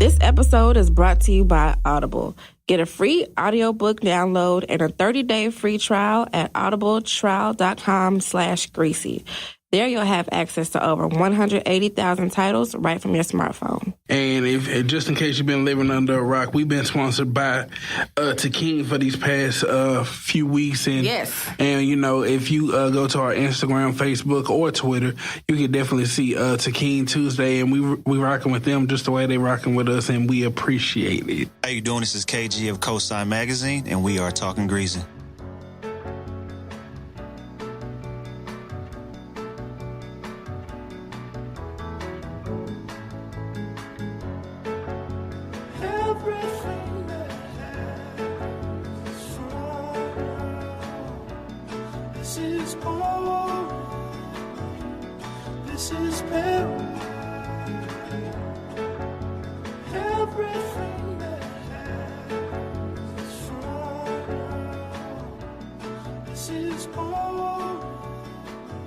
This episode is brought to you by Audible. Get a free audiobook download and a 30-day free trial at audibletrial.com/greasy. There you'll have access to over 180,000 titles right from your smartphone. And if just in case you've been living under a rock, we've been sponsored by Talkin for these past few weeks. And, yes. And, you know, if you go to our Instagram, Facebook, or Twitter, you can definitely see Talkin Tuesday. And we rocking with them just the way they rocking with us, and we appreciate it. How you doing? This is KG of Cosign Magazine, and we are Talkin Greasy.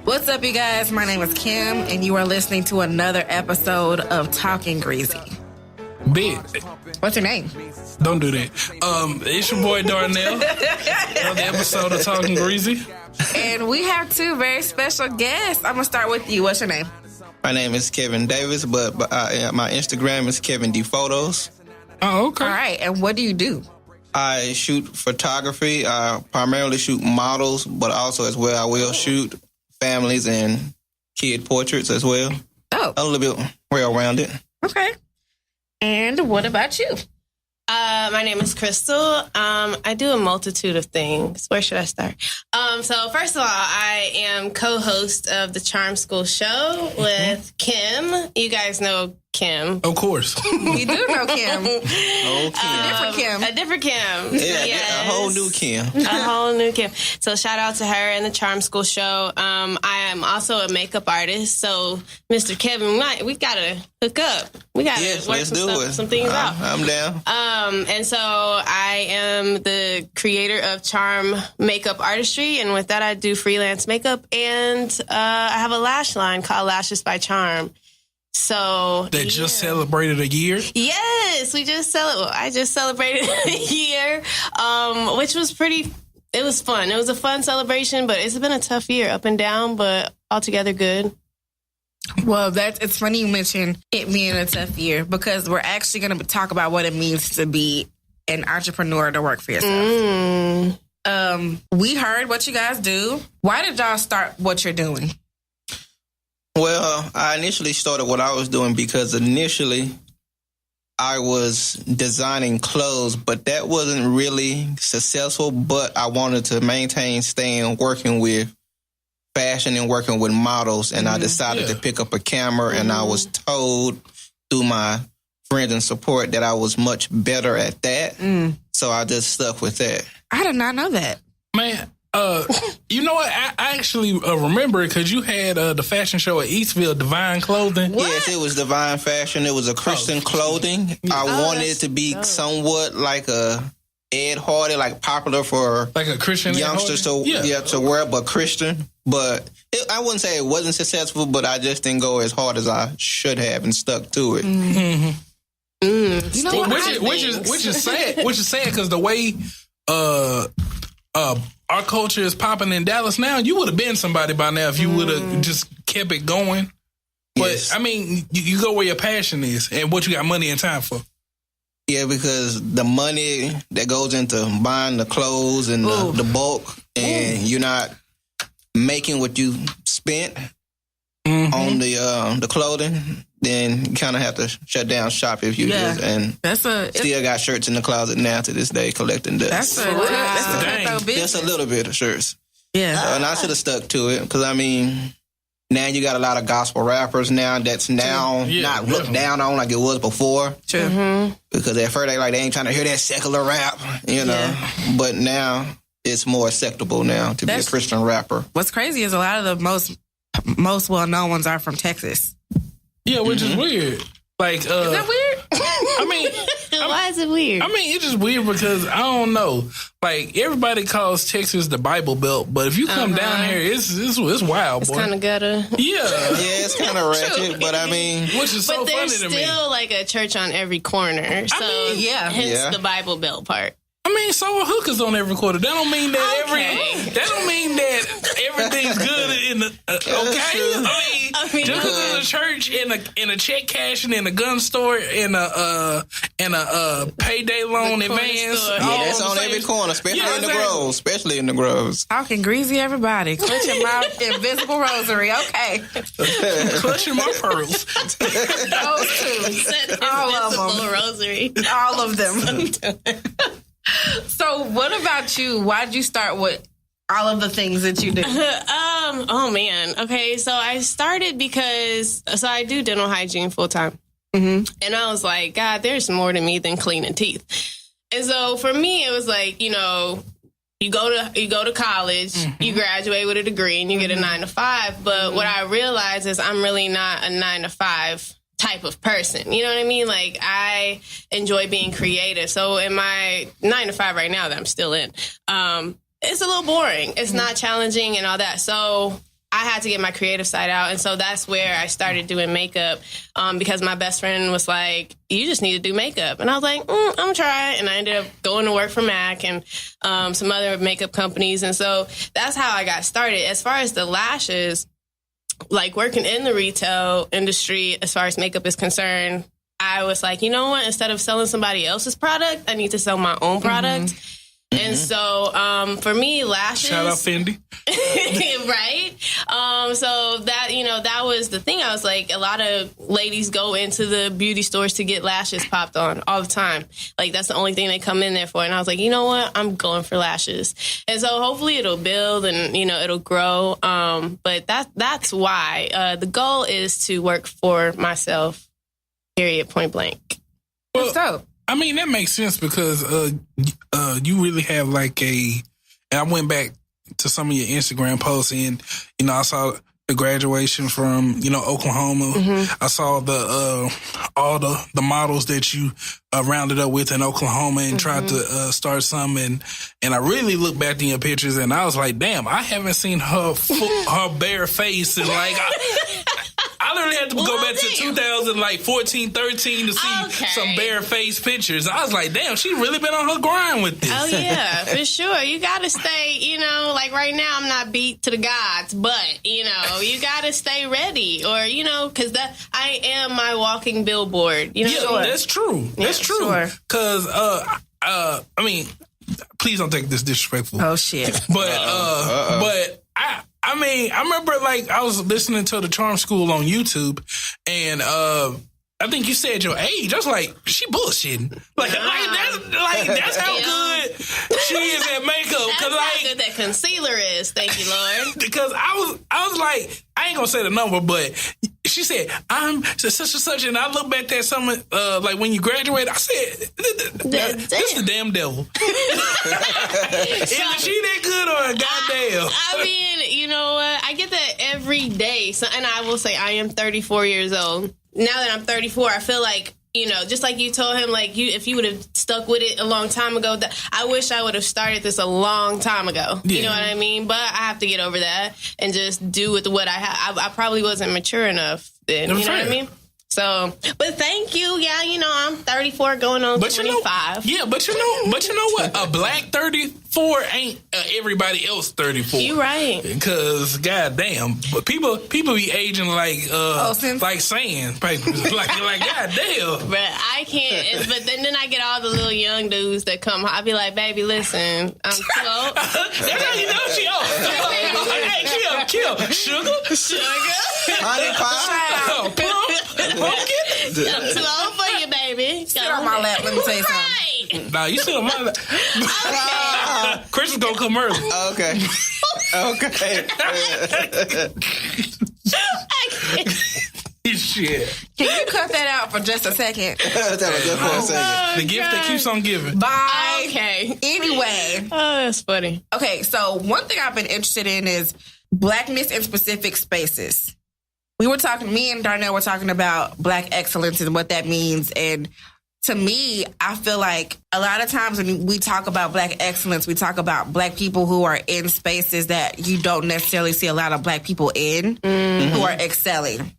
What's up, you guys? My name is Kim, and you are listening to another episode of Talkin Greasy. Big. What's your name? Don't do that. It's your boy Darnell. Another episode of Talkin Greasy. And we have two very special guests. I'm going to start with you. What's your name? My name is Kevin Davis, but my Instagram is Kevin D Photos. Oh, okay. All right. And what do you do? I shoot photography. I primarily shoot models, but also as well I will shoot families and kid portraits as well. Oh. A little bit well-rounded. Okay. And what about you? My name is Krystal. I do a multitude of things. Where should I start? So first of all, I am co-host of the Charm Skool show with Kim. You guys know Kim. Of course. We do know Kim. Oh, Kim. A different Kim. Yeah, Yes. a whole new Kim. A whole new Kim. So shout out to her and the Charm Skool show. I am also a makeup artist. So Mr. Kevin, we gotta hook up. We gotta work some things out. I'm down. And so I am the creator of Charm Makeup Artistry, and with that I do freelance makeup, and I have a lash line called Lashes by Charm. So That just celebrated a year? Yes, I just celebrated a year, which was it was fun. It was a fun celebration, but it's been a tough year, up and down, but altogether good. Well, it's funny you mentioned it being a tough year, because we're actually going to talk about what it means to be an entrepreneur, to work for yourself. We heard what you guys do. Why did y'all start what you're doing? Well, I initially started what I was doing because initially I was designing clothes, but that wasn't really successful. But I wanted to maintain staying working with fashion and working with models, and I decided to pick up a camera, and I was told through my friends and support that I was much better at that. So I just stuck with that. I did not know that. Man, you know what? I actually remember it because you had the fashion show at Eastville, Divine Clothing. What? Yes, it was Divine Fashion. It was a Christian clothing. I wanted it to be somewhat like a Ed Hardy, like popular for like a Christian youngsters to wear, but Christian. But I wouldn't say it wasn't successful, but I just didn't go as hard as I should have and stuck to it. You know which is sad. Which is sad because the way our culture is popping in Dallas now, you would have been somebody by now if you would have just kept it going. But Yes. I mean, you go where your passion is and what you got money and time for. Yeah, because the money that goes into buying the clothes and the bulk, and you're not making what you spent on the clothing, then you kind of have to shut down shop if you just, and still got shirts in the closet now to this day collecting dust. That's a business. Just a little bit of shirts. Yeah. And I should have stuck to it because, I mean, now you got a lot of gospel rappers now that's now not looked down on like it was before. True. Because at first they ain't trying to hear that secular rap, you know. Yeah. But now it's more acceptable now to be a Christian rapper. What's crazy is a lot of the most well-known ones are from Texas. Yeah, which is weird. Like, is that weird? I mean, Why is it weird? I mean, it's just weird because I don't know. Like, everybody calls Texas the Bible Belt, but if you come down here, it's wild, boy. It's kind of gutter. Yeah. Yeah, it's kind of ratchet, but I mean, which is so funny to me. But there's still like a church on every corner. So, hence the Bible Belt part. I mean, so are hookers on every quarter. That don't mean that everything's good in the I mean, just because there's a church and a check cashing and a gun store and a payday loan advance. That's on every corner, especially in the groves. Especially in the groves. Talking greasy, everybody. Clutching my invisible rosary. Okay. Clutching my pearls. Those two. All of them. Rosary. All of them. So, what about you? Why'd you start with all of the things that you do? Oh man. Okay, so I started because I do dental hygiene full time, and I was like, God, there's more to me than cleaning teeth. And so for me, it was like, you know, you go to college, you graduate with a degree, and you get a 9-to-5. But what I realized is I'm really not a 9-to-5 type of person. You know what I mean? Like, I enjoy being creative. So in my 9-to-5 right now that I'm still in, it's a little boring. It's not challenging and all that. So I had to get my creative side out. And so that's where I started doing makeup, because my best friend was like, you just need to do makeup. And I was like, I'm going to try it. And I ended up going to work for MAC and some other makeup companies. And so that's how I got started. As far as the lashes, like working in the retail industry, as far as makeup is concerned, I was like, you know what? Instead of selling somebody else's product, I need to sell my own product. And so for me, lashes. Shout out Fendi. Right? So that, you know, that was the thing. I was like, a lot of ladies go into the beauty stores to get lashes popped on all the time. Like, that's the only thing they come in there for. And I was like, you know what? I'm going for lashes. And so hopefully it'll build and, you know, it'll grow. But that's why. The goal is to work for myself, period, point blank. Well, So, I mean, that makes sense because you really have like and I went back to some of your Instagram posts and, you know, I saw the graduation from, you know, Oklahoma. I saw the all the models that you rounded up with in Oklahoma and tried to start some. And I really looked back in your pictures and I was like, damn, I haven't seen her bare face and like... I literally had to go back to 2014, 13 to see some bare face pictures. I was like, damn, she really been on her grind with this. Oh, yeah, for sure. You got to stay, you know, like right now I'm not beat to the gods, but, you know, you got to stay ready or, you know, because I am my walking billboard. You know? Yeah, that's true. That's true. Because, I mean, please don't take this disrespectful. oh shit. But I mean, I remember like I was listening to the Charm Skool on YouTube, and I think you said your age. I was like, she bullshitting. That's how good she is at makeup. That's how good that concealer is. Thank you, Lord. Because I was like, I ain't gonna say the number, but she said, I'm such and such, and I look back at something like when you graduate, I said, this the damn devil. Is she that good or goddamn? I mean, you know what? I get that every day. So, and I will say I am 34 years old. Now that I'm 34, I feel like, you know, just like you told him, like if you would have stuck with it a long time ago, I wish I would have started this a long time ago. Yeah. You know what I mean? But I have to get over that and just do with what I have. I probably wasn't mature enough then. You know what I mean? So, but thank you. Yeah, you know, I'm 34 going on 25. But you know what? A black 34 ain't everybody else 34. You right. Because goddamn, but people be aging like sand papers. like goddamn. But I can't. But then I get all the little young dudes that come. I be like, baby, listen, I'm too old. That's how you know she old. Hey, kill, sugar, honey pie. I'm too old for you, baby. Sit on my lap. Let me say something. Nah, you sit on my lap. Okay. Chris is gonna come early. Okay. Shit. Can you cut that out for just a second? The gift that keeps on giving. Bye. Okay. Anyway. Oh, that's funny. Okay, so one thing I've been interested in is blackness in specific spaces. Me and Darnell were talking about black excellence and what that means. And to me, I feel like a lot of times when we talk about Black excellence, we talk about Black people who are in spaces that you don't necessarily see a lot of Black people in who are excelling.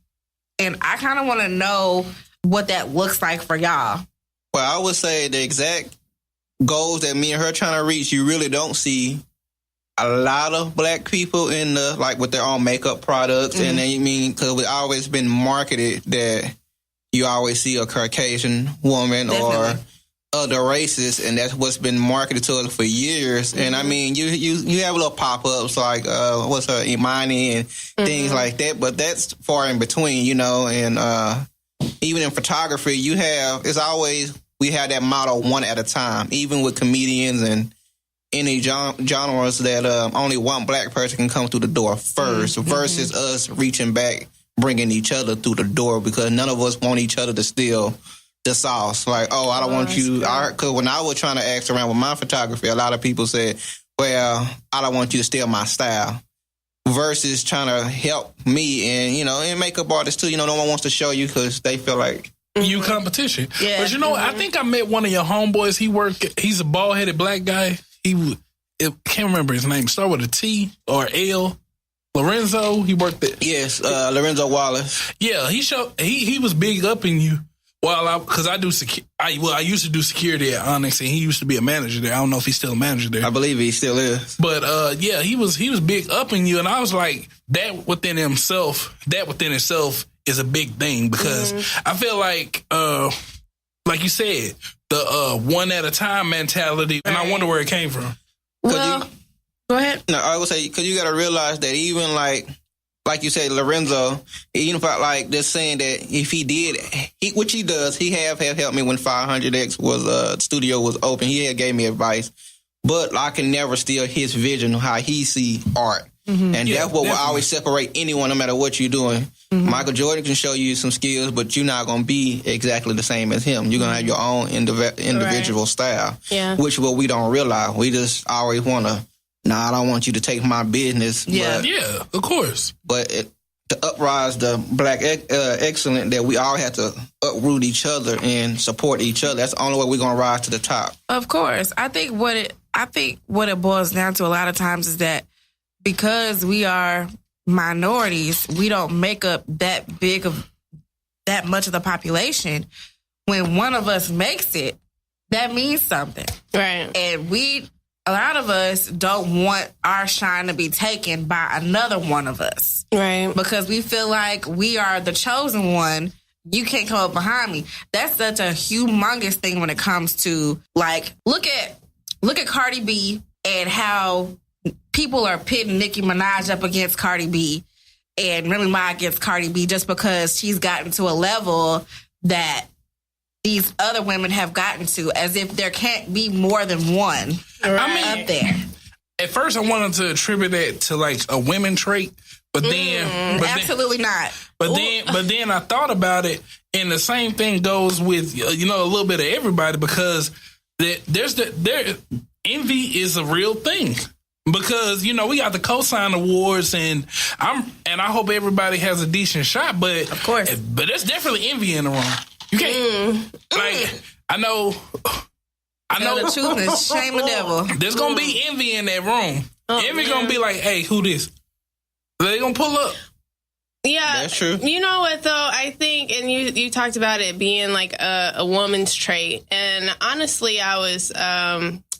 And I kind of want to know what that looks like for y'all. Well, I would say the exact goals that me and her trying to reach, you really don't see a lot of Black people in the, like, with their own makeup products. And then, because it's always been marketed that you always see a Caucasian woman or other races, and that's what's been marketed to us for years. And I mean, you have little pop-ups like what's her Imani and things like that, but that's far in between, you know. And even in photography, we have that model one at a time, even with comedians and any genres that only one Black person can come through the door first versus us reaching back, bringing each other through the door, because none of us want each other to steal the sauce. Like, oh, I don't want you. Because when I was trying to ask around with my photography, a lot of people said, well, I don't want you to steal my style. Versus trying to help me, and makeup artists too. No one wants to show you because they feel like you competition. Yeah. But I think I met one of your homeboys. He's a bald-headed Black guy. I can't remember his name. Start with a T or L. Lorenzo, he worked there. Yes, Lorenzo Wallace. Yeah, he was big up in you. Because I used to do security at Onyx, and he used to be a manager there. I don't know if he's still a manager there. I believe he still is. But he was big up in you, and I was like, that within itself is a big thing, because I feel like you said, the one at a time mentality, and I wonder where it came from. Well, go ahead. No, I would say, because you got to realize that even like you said, Lorenzo, even if just saying that if he did, which he does, he have helped me when 500X studio was open. He had gave me advice, but I can never steal his vision of how he see art. And that's what will always separate anyone, no matter what you're doing. Michael Jordan can show you some skills, but you're not going to be exactly the same as him. You're going to have your own individual style, which is what we don't realize. We just always want to, I don't want you to take my business. Yeah, of course. But to uprise the Black excellence, that we all have to uproot each other and support each other. That's the only way we're going to rise to the top. Of course. I think what it boils down to a lot of times is that because we are minorities, we don't make up that much of the population. When one of us makes it, that means something. Right. And a lot of us don't want our shine to be taken by another one of us. Right. Because we feel like we are the chosen one. You can't come up behind me. That's such a humongous thing when it comes to, like, look at Cardi B and how people are pitting Nicki Minaj up against Cardi B and Remy Ma against Cardi B just because she's gotten to a level that these other women have gotten to, as if there can't be more than one up there. At first, I wanted to attribute that to like a women trait, but then absolutely not. But then I thought about it, and the same thing goes with a little bit of everybody, because envy is a real thing. Because, we got the cosign awards, and I hope everybody has a decent shot, but of course, but there's definitely envy in the room. You can't I know the truth is shame the devil. There's gonna be envy in that room. Envy gonna be like, hey, who this? They gonna pull up. Yeah, that's true. You know what though? I think, and you talked about it being like a woman's trait, and honestly, I was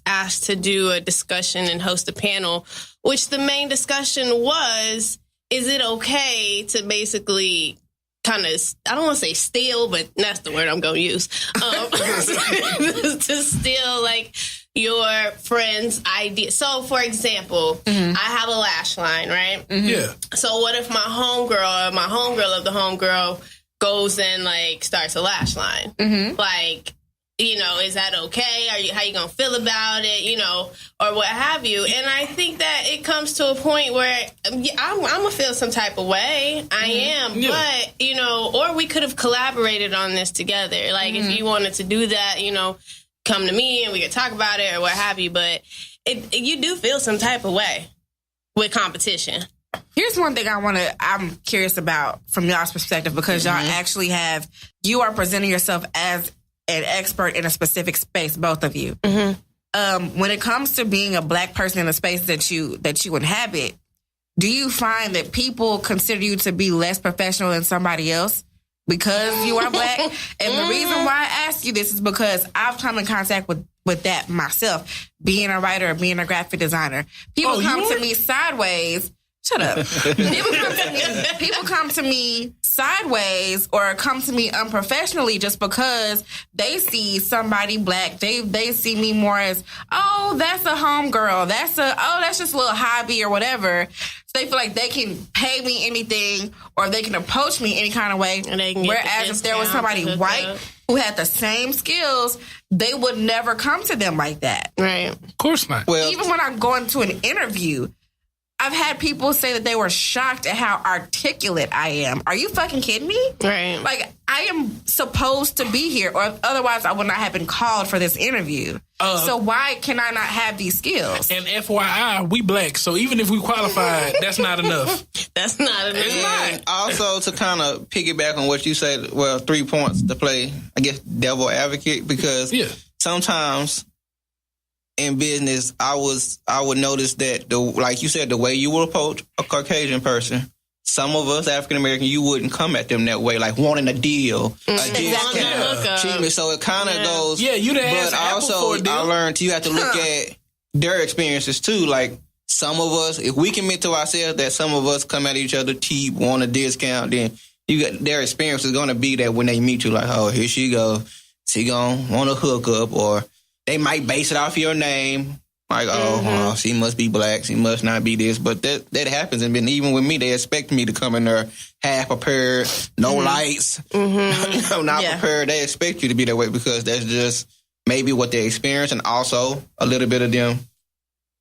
asked to do a discussion and host a panel, which the main discussion was, is it okay to basically kind of, I don't want to say steal, but that's the word I'm going to use, to steal like your friend's idea. So for example, I have a lash line, right? Yeah. So what if my homegirl of the homegirl goes and like starts a lash line? Like, is that okay? How you gonna feel about it? Or what have you? And I think that it comes to a point where I'm gonna feel some type of way. I am, but or we could have collaborated on this together. Like if you wanted to do that, come to me and we could talk about it or what have you. But you do feel some type of way with competition. Here's one thing I'm curious about from y'all's perspective, because y'all actually you are presenting yourself as an expert in a specific space, both of you. When it comes to being a Black person in a space that you inhabit, do you find that people consider you to be less professional than somebody else because you are Black? And the reason why I ask you this is because I've come in contact with that myself, being a writer, being a graphic designer. People come to me sideways. Shut up. People come to me sideways or come to me unprofessionally just because they see somebody Black. They see me more as, oh, that's a homegirl. That's just a little hobby or whatever. So they feel like they can pay me anything or they can approach me any kind of way. And they can whereas if there was somebody white who had the same skills, they would never come to them like that. Right. Of course not. Well, Even when I go into an interview, I've had people say that they were shocked at how articulate I am. Are you fucking kidding me? Right. Like, I am supposed to be here, or otherwise I would not have been called for this interview. So why can I not have these skills? And FYI, we Black, so even if we qualified, that's not enough. That's not enough. and also to kind of piggyback on what you said, well, 3 points to play, I guess, devil advocate, because sometimes in business, I would notice that like you said, the way you would approach a Caucasian person, some of us African American, you wouldn't come at them that way, like wanting a deal, a discount, treatment. So it kind of goes. Yeah, you done But also, I learned you have to look at their experiences too. Like some of us, if we commit to ourselves that some of us come at each other cheap, want a discount, then you got their experience is going to be that when they meet you, like, oh, here she go, she gonna want to hook up, or they might base it off your name. Like, well, she must be Black. She must not be this. But that happens. And even with me, they expect me to come in there half prepared, no lights, not prepared. They expect you to be that way because that's just maybe what they experience. And also a little bit of them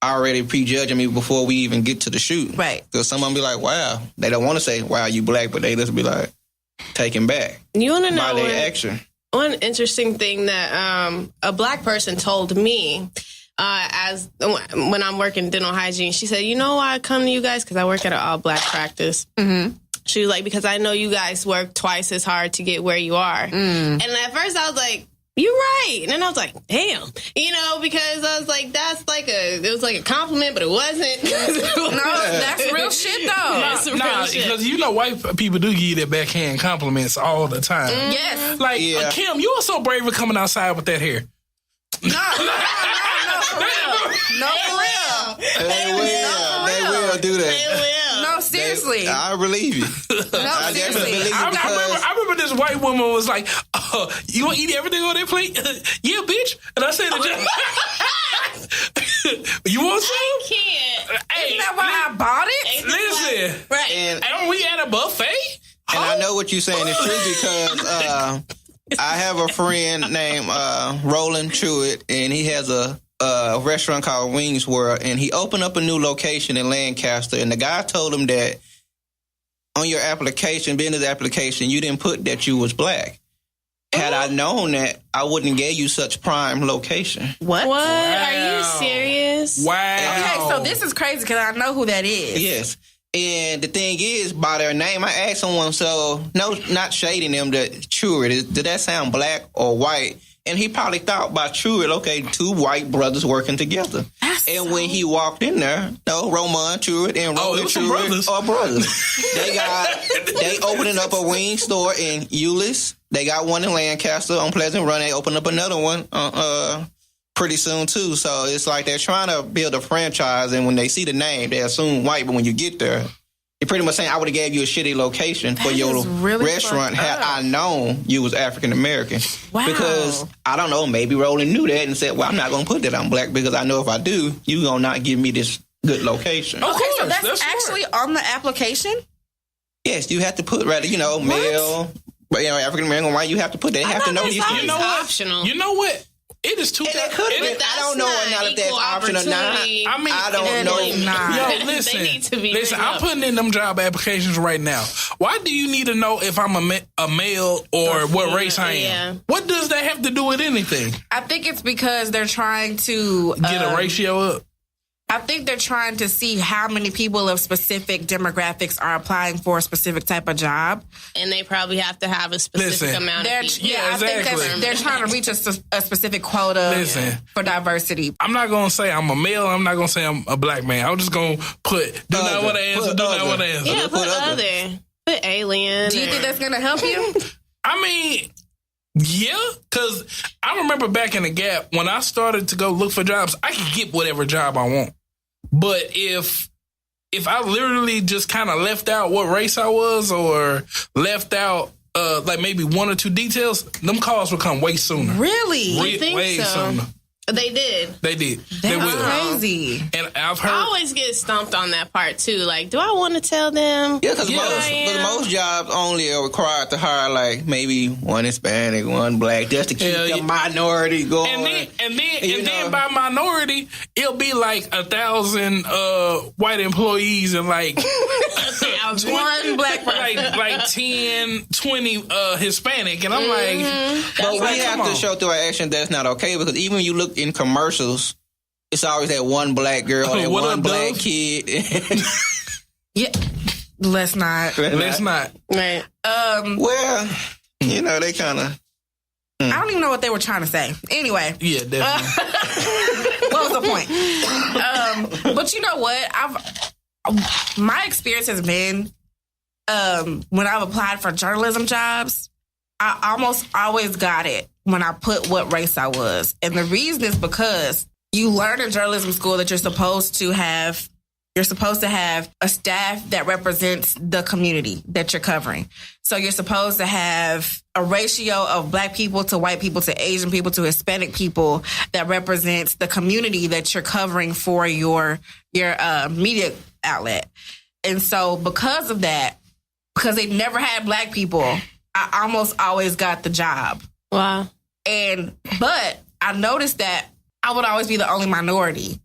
already prejudging me before we even get to the shoot. Right. Because some of them be like, wow. They don't want to say, wow, you Black, but they just be like, taken back. You want to know by their action. One interesting thing that a Black person told me as when I'm working dental hygiene, she said, you know why I come to you guys? Because I work at an all-Black practice. She was like, because I know you guys work twice as hard to get where you are. And at first I was like, you're right. And then I was like, damn. You know, because I was like, it was like a compliment, but it wasn't. No, that's real shit, though. Because you know white people do give you their backhand compliments all the time. Yes. Like, Kim, you were so brave for coming outside with that hair. No, for real. They will do that. They will. No, seriously. I believe you. No, seriously. I remember this white woman was like, you gonna eat everything on that plate? Yeah, bitch. And I said, you want some? I can't. Hey, isn't that why I bought it? Listen. Right. And we at a buffet? I know what you're saying is true because I have a friend named Roland Truitt, and he has a restaurant called Wings World, and he opened up a new location in Lancaster, and the guy told him that on your application, business application, you didn't put that you was Black. Had I known that, I wouldn't have gave you such prime location. What? Wow. Are you serious? Wow. Okay, so this is crazy because I know who that is. Yes. And the thing is, by their name, I asked someone, so, no, not shading them, that Truitt, did that sound Black or white? And he probably thought by Truitt, okay, two white brothers working together. When he walked in there, Roman Truitt and Roland Truitt are brothers. They opening up a wing store in Euless. They got one in Lancaster on Pleasant Run. They opened up another one pretty soon too. So it's like they're trying to build a franchise, and when they see the name, they assume white. But when you get there, you're pretty much saying, I would have gave you a shitty location for your restaurant had I known you was African American. Wow. Because, I don't know, maybe Roland knew that and said, well, I'm not going to put that I'm Black because I know if I do, you going to not give me this good location. Okay, so that's actually on the application? Yes, you have to put, male, African American, white, you have to put that. They have to know these things. Optional. You know what? It is too. I don't know if that's option or not. I mean, I don't know. Yo, listen. They need to be I'm putting in them job applications right now. Why do you need to know if I'm a male or what race I am? Yeah. What does that have to do with anything? I think it's because they're trying to get a ratio up. I think they're trying to see how many people of specific demographics are applying for a specific type of job. And they probably have to have a specific amount of people. Yeah, exactly. I think they're trying to reach a specific quota for diversity. I'm not going to say I'm a male. I'm not going to say I'm a black man. I'm just going to put do not want to answer, do not want to answer. Yeah, put other. Put alien. Do you think that's going to help you? I mean... Yeah, because I remember back in the Gap, when I started to go look for jobs, I could get whatever job I want. But if I literally just kind of left out what race I was or left out like maybe one or two details, them calls would come way sooner. Really? You think way so? sooner. They did. They will. Crazy. And I've heard. I always get stumped on that part too. Like, do I want to tell them? Yeah, because most jobs only are required to hire like maybe one Hispanic, one black, just to keep the minority going. And then by minority, it'll be like 1,000 white employees and like one black person, like 10, 20 Hispanic, and I'm like, but we have to show through our action that's not okay, because even when you look in commercials, it's always that one black girl, that one black kid. Yeah, let's not. Right. Well, you know, they kind of. I don't even know what they were trying to say. Anyway. Yeah, definitely. What was the point? But you know what? My experience has been when I've applied for journalism jobs, I almost always got it when I put what race I was. And the reason is because you learn in journalism school that you're supposed to have a staff that represents the community that you're covering. So you're supposed to have a ratio of black people to white people to Asian people to Hispanic people that represents the community that you're covering for your media outlet. And so because of that, because they never had black people, I almost always got the job. Wow. But I noticed that I would always be the only minority.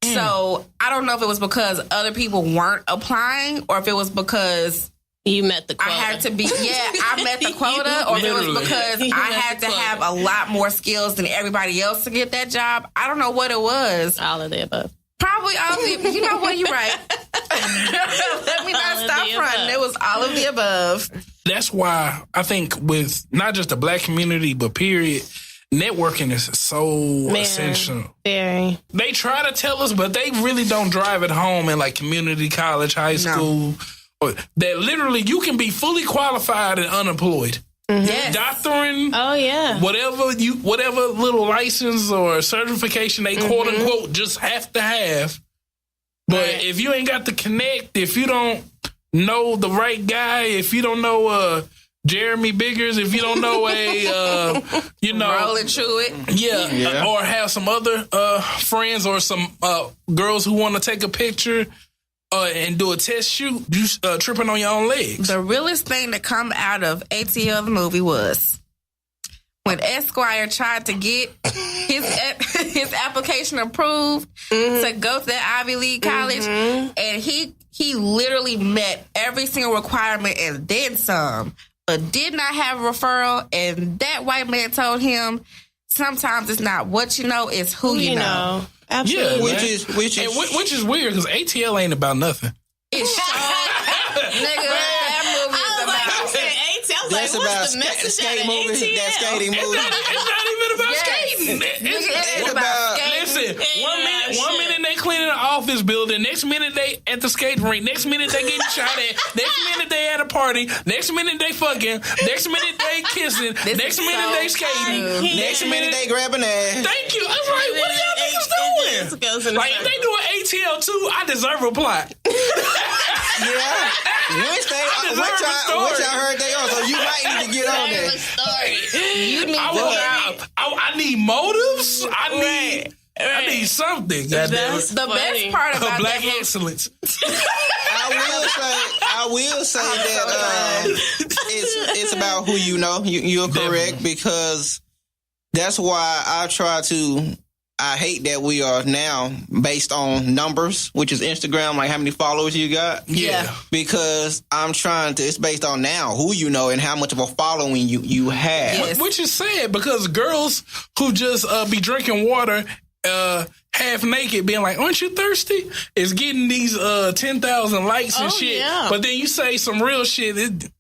So I don't know if it was because other people weren't applying or if it was because you met the quota. I had to be, I met the quota, or if it was because I had to have a lot more skills than everybody else to get that job. I don't know what it was. All of the above. Probably all of the, you know what, you're right. Let me not stop fronting. It was all of the above. That's why I think with not just the black community, but period, networking is so essential. Very. They try to tell us, but they really don't drive it home in like community college, high school. Or that literally you can be fully qualified and unemployed. Mm-hmm. Yes. Doctoring. Oh yeah. Whatever little license or certification they quote unquote just have to have. But if you ain't got the connect, if you don't know the right guy, if you don't know Jeremy Biggers, if you don't know Rolling Truett, or have some other friends or some girls who want to take a picture and do a test shoot, you tripping on your own legs. The realest thing that come out of ATL the movie was when Esquire tried to get his application approved to go to that Ivy League college, and he literally met every single requirement and then some, but did not have a referral. And that white man told him, sometimes it's not what you know, it's who you know. Absolutely. Yeah, which is weird because ATL ain't about nothing. It's nigga, that movie is about. That's about skating movie. That skating movie. It's not even about skating. It's about skating. Listen, one minute they cleaning the office building, next minute they at the skating rink, next minute they getting shot at, next minute they at a party, next minute they fucking, next minute they kissing, next minute they skating, next minute they grabbing ass. Thank you. I was like, what are y'all niggas doing? Like if they do an ATL 2, I deserve a plot. Which I heard they on, so you might need to get on there. You need I need motives. I need something. That's the best part about black that excellence. I will say that it's about who you know. You're correct, because that's why I hate that we are now based on numbers, which is Instagram, like how many followers you got. Yeah. Because it's based on now who you know and how much of a following you have. Yes. Which is sad because girls who just be drinking water, half naked being like, aren't you thirsty? Is getting these 10,000 likes and shit. Yeah. But then you say some real shit,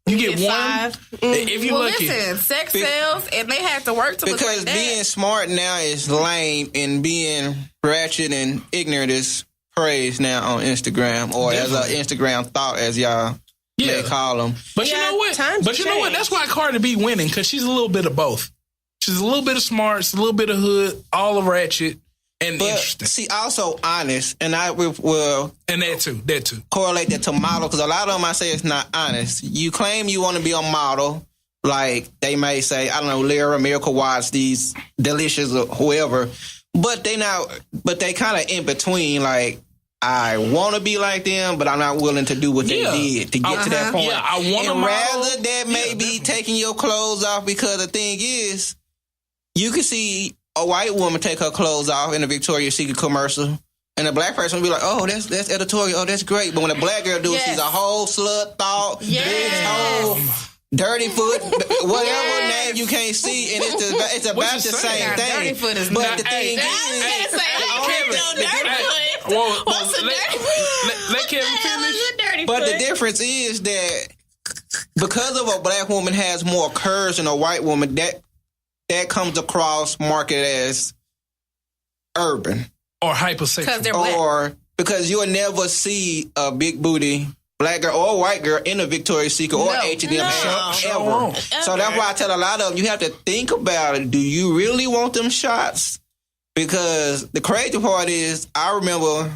you get one. 5. If you lucky. Listen, sex sells, and they have to work to look like that. Because being smart now is lame, and being ratchet and ignorant is praised now on Instagram, or as an Instagram thought, as y'all may call them. But you know what? That's why Cardi B winning, because she's a little bit of both. She's a little bit of smart, she's a little bit of hood, all of ratchet, and interesting. See, also honest, and I will... And that too. Correlate that to model, because a lot of them I say it's not honest. You claim you want to be a model, like they may say, I don't know, Lyra, Miracle Watts, these Delicious or whoever, but they kind of in between, like, I want to be like them, but I'm not willing to do what they did to get to that point. Yeah, I want to model. Rather that may be taking your clothes off, because the thing is, you can see a white woman take her clothes off in a Victoria's Secret commercial, and a black person will be like, oh, that's editorial, oh, that's great. But when a black girl do it, she's a whole slut, thought, bitch, whole dirty foot, whatever name you can't see, and it's about the same thing. Dirty foot is but not. the thing is, let Kevin finish. But the difference is that because of a black woman has more curves than a white woman, that comes across market as urban or hypersexual, or because you'll never see a big booty black girl or white girl in a Victoria's Secret or H&M shop ever. So that's why I tell a lot of them, you have to think about it. Do you really want them shots? Because the crazy part is, I remember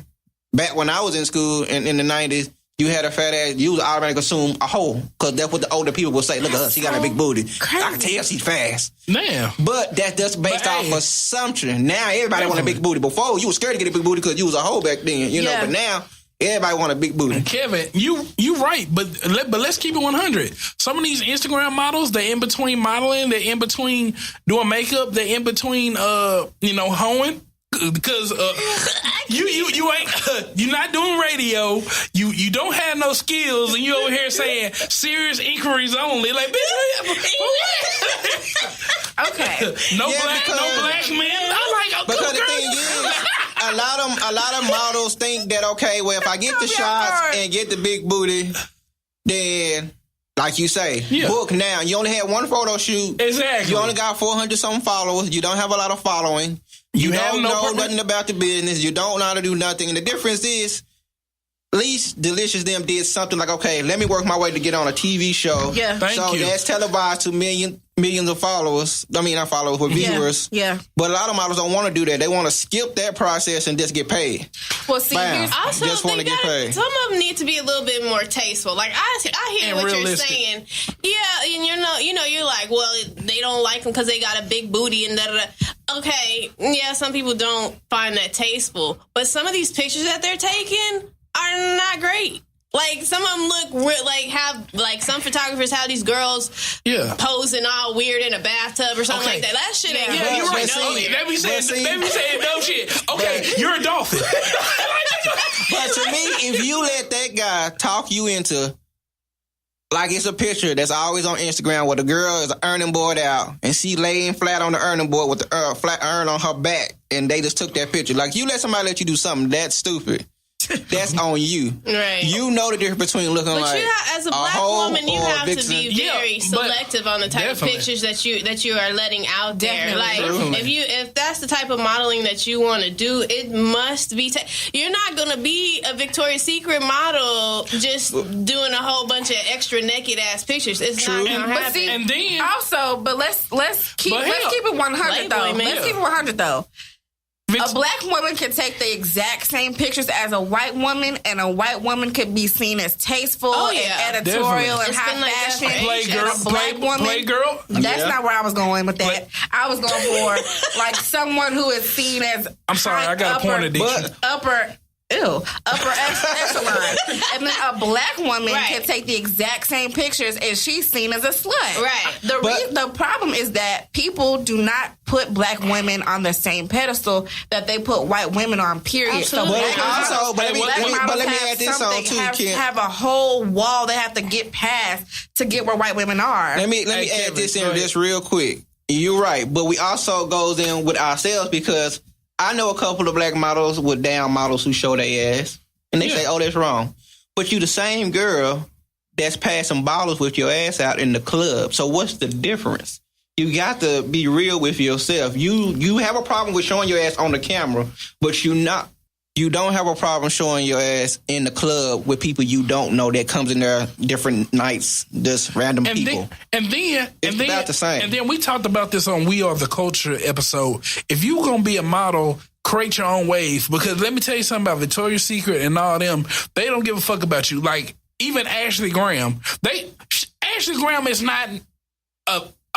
back when I was in school in the 90s, you had a fat ass, you would automatically assume a hoe, because that's what the older people would say. Look at her, she got a big booty. Crazy. I can tell she's fast. Man. But that's just based off assumption. Now everybody want a big booty. Before, you were scared to get a big booty because you was a hoe back then, you know. But now, everybody want a big booty. Kevin, you right, but let's keep it 100. Some of these Instagram models, they're in between modeling, they're in between doing makeup, they're in between, hoeing. Because you ain't you're not doing radio, you don't have no skills, and you over here saying serious inquiries only. Like, bitch, okay, no black men. I'm like, because the thing is, a lot of models think that, okay, well, if I get the shots and get the big booty, then, like you say, book now. You only had one photo shoot. Exactly. You only got 400 something followers. You don't have a lot of following. You don't know nothing about the business. You don't know how to do nothing. And the difference is, at least Delicious them did something like, okay, let me work my way to get on a TV show. Yeah. Thank you. That's televised to millions of followers. I mean, not followers, but viewers. Yeah. But a lot of models don't want to do that. They want to skip that process and just get paid. Well, see, also, just want to get paid. Some of them need to be a little bit more tasteful. Like, I hear what you're saying. Yeah, and you're like, well, they don't like them because they got a big booty and da-da-da. Okay, yeah, some people don't find that tasteful. But some of these pictures that they're taking are not great. Like, some of them look some photographers have these girls posing all weird in a bathtub or something like that. That shit ain't good. You're right. Let me say no shit. Okay, you're a dolphin. But to me, if you let that guy talk you into, like, it's a picture that's always on Instagram where the girl is earning board out and she laying flat on the earning board with the flat urn on her back, and they just took that picture. Like, you let somebody let you do something that's stupid, that's on you. Right. You know the difference between looking as a black woman, you have to be very selective on the type of pictures that you are letting out there. Like, if that's the type of modeling that you want to do, it must be. You're not going to be a Victoria's Secret model just doing a whole bunch of extra naked ass pictures. It's not going to happen. But see, and then also, but let's keep it 100 though. Let's keep it 100 though. A black woman can take the exact same pictures as a white woman, and a white woman could be seen as tasteful and editorial and high fashion. Playgirl. That's not where I was going with that. I was going for like someone who is seen as I'm sorry, I got a point addiction. Upper echelon. And then a black woman can take the exact same pictures and she's seen as a slut. Right. The problem is that people do not put black women on the same pedestal that they put white women on, period. Absolutely. So let me add this on too, Kim. Have a whole wall they have to get past to get where white women are. Let me add this in just real quick. You're right, but we also goes in with ourselves because I know a couple of black models with down models who show their ass, and they say, "Oh, that's wrong." But you the same girl that's passing bottles with your ass out in the club. So what's the difference? You got to be real with yourself. You have a problem with showing your ass on the camera, but you don't have a problem showing your ass in the club with people you don't know that comes in there different nights, just random people. It's about the same. And then we talked about this on We Are the Culture episode. If you going to be a model, create your own wave. Because let me tell you something about Victoria's Secret and all them. They don't give a fuck about you. Like, even Ashley Graham. Ashley Graham is not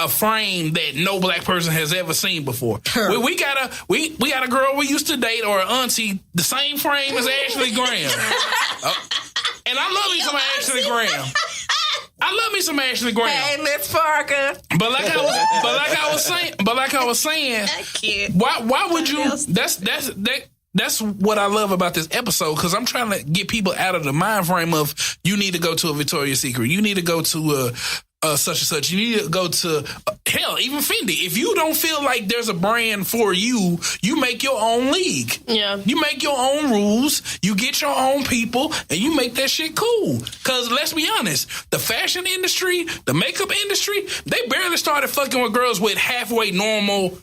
a frame that no black person has ever seen before. We got a girl we used to date or an auntie the same frame as Ashley Graham. And I love me some Ashley Graham. I love me some Ashley Graham. Hey, Miss Parker. But like I was saying, why would you? That's what I love about this episode, because I'm trying to get people out of the mind frame of you need to go to a Victoria's Secret, you need to go to such and such. You need to go to hell, even Fendi. If you don't feel like there's a brand for you, you make your own league. Yeah. You make your own rules. You get your own people, and you make that shit cool. Because let's be honest, the fashion industry, the makeup industry, they barely started fucking with girls with halfway normal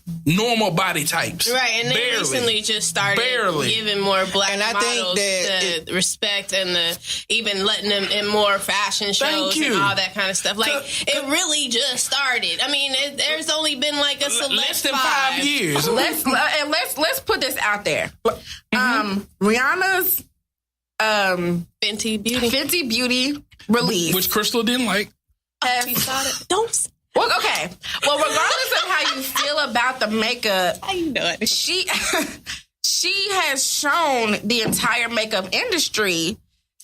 body types. Right, and they recently just started giving more black models the respect and even letting them in more fashion shows and all that kind of stuff. Like, it really just started. I mean, there's only been like a select less than 5 years. Let's put this out there. Rihanna's Fenty Beauty release, which Krystal didn't like. Don't. Well, okay. Well, regardless of how you feel about the makeup, I know it. She has shown the entire makeup industry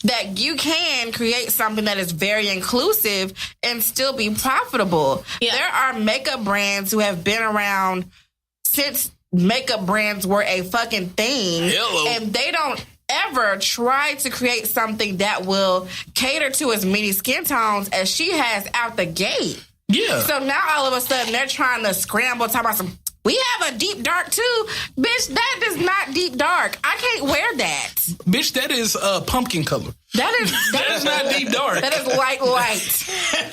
that you can create something that is very inclusive and still be profitable. Yeah. There are makeup brands who have been around since makeup brands were a fucking thing. Hello. And they don't ever try to create something that will cater to as many skin tones as she has out the gate. Yeah. So now all of a sudden they're trying to scramble, talk about some, we have a deep dark too. Bitch, that is not deep dark. I can't wear that. Bitch, that is pumpkin color. That is not deep dark. That is light.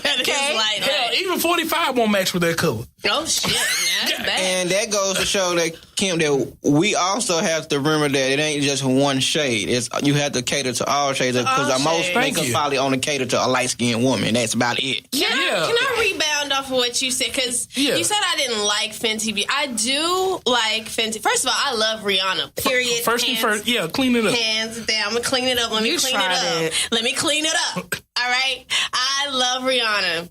That is light. Hell, even 45 won't match with that color. Oh, shit. That's bad. And that goes to show that, Kim, that we also have to remember that it ain't just one shade. You have to cater to all shades, because most makeup probably only cater to a light-skinned woman. That's about it. Can I rebound off of what you said? Because you said I didn't like Fenty Beauty. I do like Fenty. First of all, I love Rihanna, period. First, clean it up. Hands down. I'm going to clean it up. Let me clean it up. Let me clean it up. All right? I love Rihanna.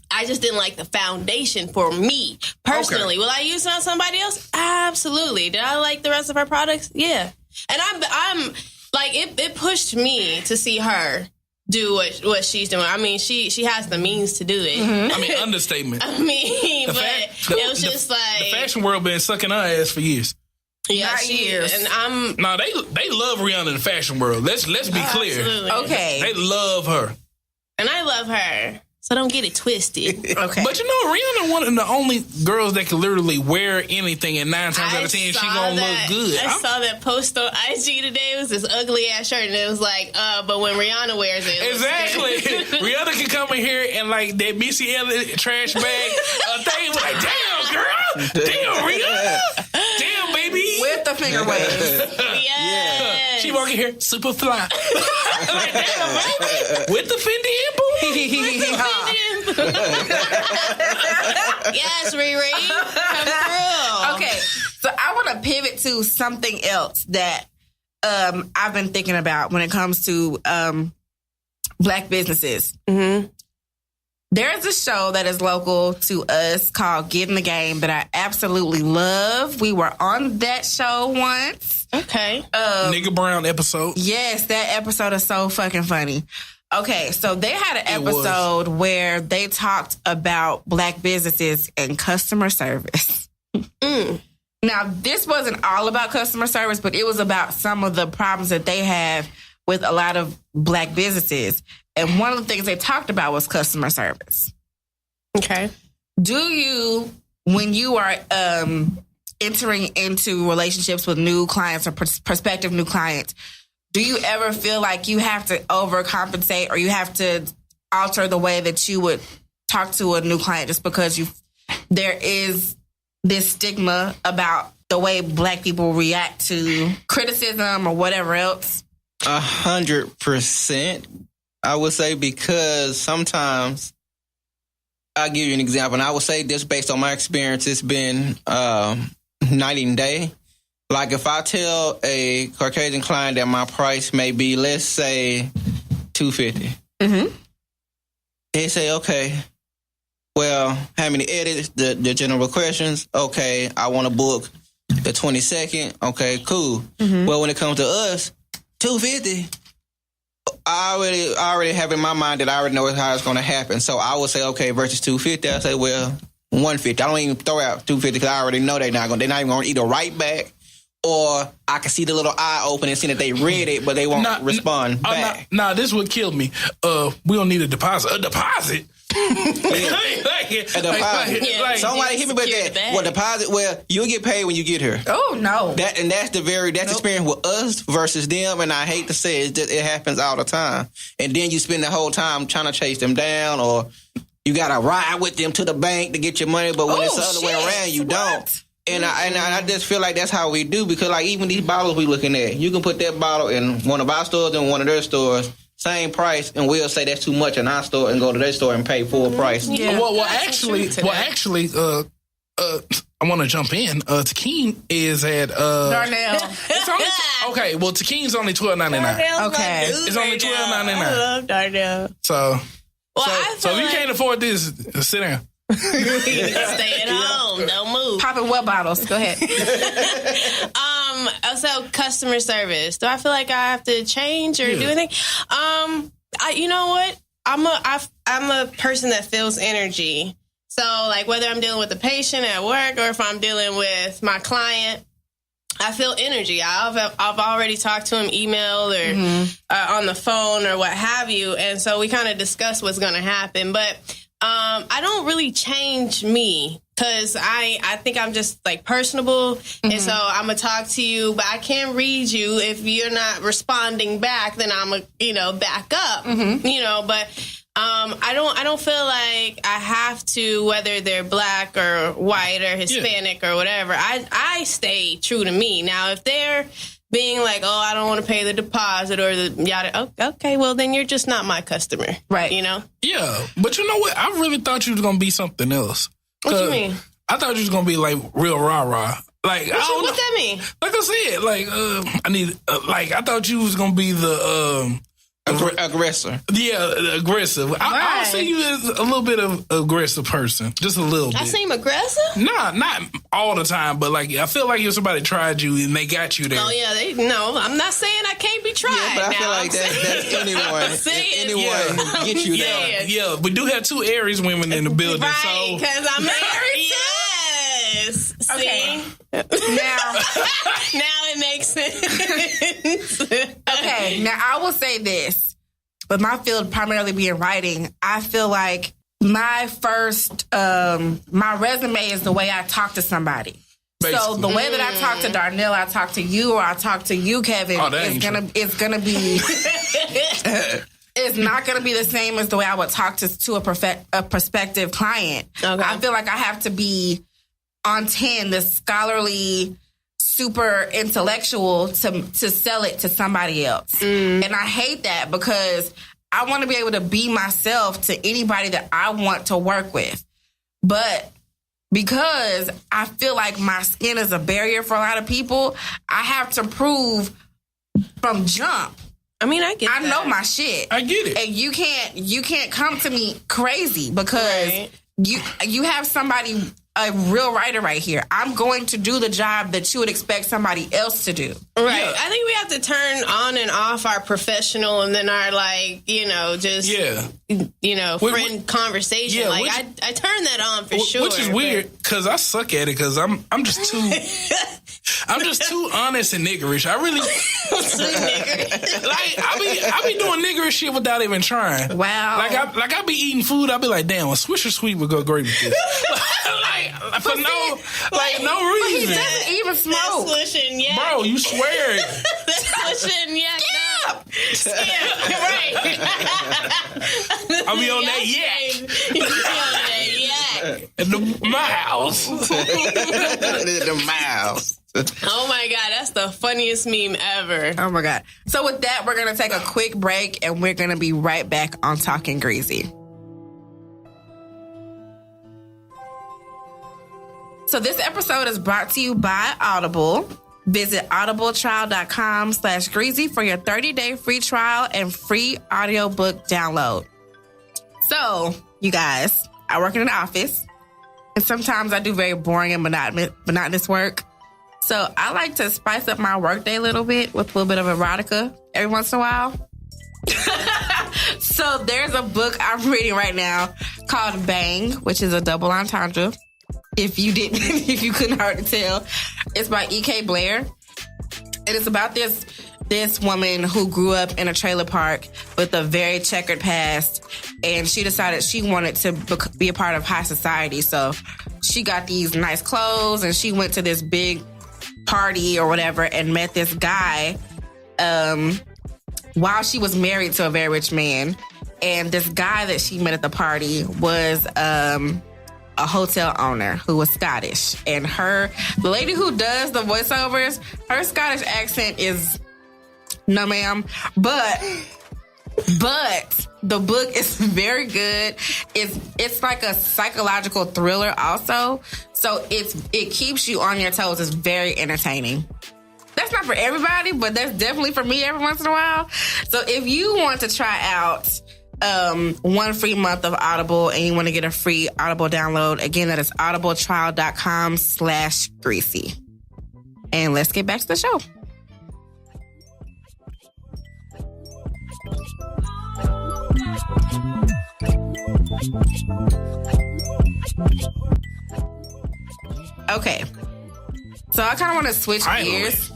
I just didn't like the foundation for me personally. Okay. Will I use it on somebody else? Absolutely. Did I like the rest of her products? Yeah. And I'm like, it pushed me to see her do what she's doing. I mean, she has the means to do it. Mm-hmm. I mean, understatement. I mean, it was just like the fashion world been sucking her ass for years. Yeah, years. And they love Rihanna in the fashion world. Let's be clear. Absolutely. Okay. They love her. And I love her. So don't get it twisted. Okay. But you know, Rihanna one of the only girls that can literally wear anything, and 9 times out of 10 she gonna look good. I saw that post on IG today. It was this ugly ass shirt, and it was like, but when Rihanna wears it, exactly. Rihanna can come in here and like that Missy Elliott trash bag thing, like, damn girl, damn Rihanna, damn baby, with the finger waves. Yeah. She walking here super fly, like, damn baby, with the Fendi imple. Yes, Riri, come through. Okay, so I want to pivot to something else that I've been thinking about when it comes to black businesses. Mm-hmm. There's a show that is local to us called Get in the Game that I absolutely love. We were on that show once. Okay. Nigga Brown episode. Yes, that episode is so fucking funny. Okay, so they had an episode where they talked about black businesses and customer service. Now, this wasn't all about customer service, but it was about some of the problems that they have with a lot of black businesses. And one of the things they talked about was customer service. Okay. Do you, when you are entering into relationships with new clients or prospective new clients, do you ever feel like you have to overcompensate or you have to alter the way that you would talk to a new client just because there is this stigma about the way Black people react to criticism or whatever else? 100%, I would say, because sometimes I'll give you an example, and I would say this based on my experience. It's been night and day. Like if I tell a Caucasian client that my price may be, let's say, $250, they say, okay, well, how many edits? The general questions? Okay, I want to book the 22nd. Okay, cool. Well, when it comes to us, $250. I already have in my mind that I already know how it's going to happen. So I would say, okay, versus $250. I say, well, $150. I don't even throw out $250 because I already know they're not even going to either write back or I can see the little eye open and see that they read it, but they won't respond back. This would kill me. We don't need a deposit. A deposit? Somebody hit me with that. Well, deposit. Well, you'll get paid when you get here. Oh no. That's experience with us versus them. And I hate to say it, it happens all the time. And then you spend the whole time trying to chase them down, or you got to ride with them to the bank to get your money. But when it's the other way around, you don't. And I just feel like that's how we do, because like even these bottles we looking at, you can put that bottle in one of our stores and one of their stores. Same price, and we'll say that's too much in our store and go to their store and pay full price. Yeah. Well, actually, I want to jump in. Talkin is at Darnell. Okay, well, Takin's only $12.99. Okay, it's only $12.99. I love Darnell. So if you can't afford this, sit down. Stay at home. Don't move. Popping what bottles? Go ahead. So customer service. Do I feel like I have to change or do anything? You know what? I'm a person that feels energy. So like whether I'm dealing with a patient at work or if I'm dealing with my client, I feel energy. I've already talked to him, email or on the phone or what have you, and so we kind of discuss what's going to happen, but. I don't really change me because I think I'm just like personable. And so I'm going to talk to you, but I can't read you. If you're not responding back, then I'm going to, back up, but I don't feel like I have to, whether they're Black or white or Hispanic or whatever. I stay true to me. Now, if they're being like, oh, I don't want to pay the deposit or the yada. Okay, well, then you're just not my customer. Right. Yeah, but you know what? I really thought you was going to be something else. What you mean? I thought you was going to be like real rah-rah. Like, what's that mean? Like I said, I thought you was going to be the... aggressor. Yeah, aggressive. I see you as a little bit of aggressive person. Just a little bit. I seem aggressive? Nah, not all the time, but like I feel like if somebody tried you and they got you there. Oh yeah, I'm not saying I can't be tried. Yeah, but I feel like that's anyone get you there. Yeah, we do have two Aries women in the building. Right, because I'm Aries. Yes. Okay. See? Now it makes sense. Okay, now I will say this, but my field primarily being writing, I feel like my first, my resume is the way I talk to somebody. Basically. So the way that I talk to Darnell, I talk to you, or I talk to you, Kevin, it's gonna be. It's not going to be the same as the way I would talk to a prospective client. Okay. I feel like I have to be on 10, the scholarly, super intellectual to sell it to somebody else. And I hate that because I want to be able to be myself to anybody that I want to work with. But because I feel like my skin is a barrier for a lot of people, I have to prove from jump. I mean, I know my shit. I get it. And you can't come to me crazy because you have somebody, a real writer right here. I'm going to do the job that you would expect somebody else to do. Right. Yeah. I think we have to turn on and off our professional and then our friend conversation. Yeah, I turn that on for sure. Which is weird because I suck at it because I'm just too I'm just too honest and niggerish. I really I be doing niggerish shit without even trying. Wow. I be eating food. I be like, damn, a Swisher Sweet would go great with this. For no He reason. doesn't even smoke. Swishing, yeah. Bro, you swear it. Swishing, yeah. Yeah, right. I'll be on that yak. You be on that yak. In the mouse. The mouse. Oh my God, that's the funniest meme ever. Oh my God. So with that, we're going to take a quick break and we're going to be right back on Talkin' Greasy. So this episode is brought to you by Audible. Visit audibletrial.com/greasy for your 30-day free trial and free audiobook download. So, you guys, I work in an office, and sometimes I do very boring and monotonous work. So I like to spice up my workday a little bit with a little bit of erotica every once in a while. So there's a book I'm reading right now called Bang, which is a double entendre. If you couldn't hardly tell, it's by E.K. Blair, and it's about this woman who grew up in a trailer park with a very checkered past, and she decided she wanted to be a part of high society. So she got these nice clothes, and she went to this big party or whatever, and met this guy while she was married to a very rich man. And this guy that she met at the party was a hotel owner who was Scottish, and the lady who does the voiceovers, her Scottish accent is no ma'am, but the book is very good. It's like a psychological thriller also, so it keeps you on your toes. It's very entertaining. That's not for everybody, but that's definitely for me every once in a while. So if you want to try out 1 free month of Audible and you want to get a free Audible download, again, that is audibletrial.com/greasy. And let's get back to the show. Okay. So I kind of want to switch gears.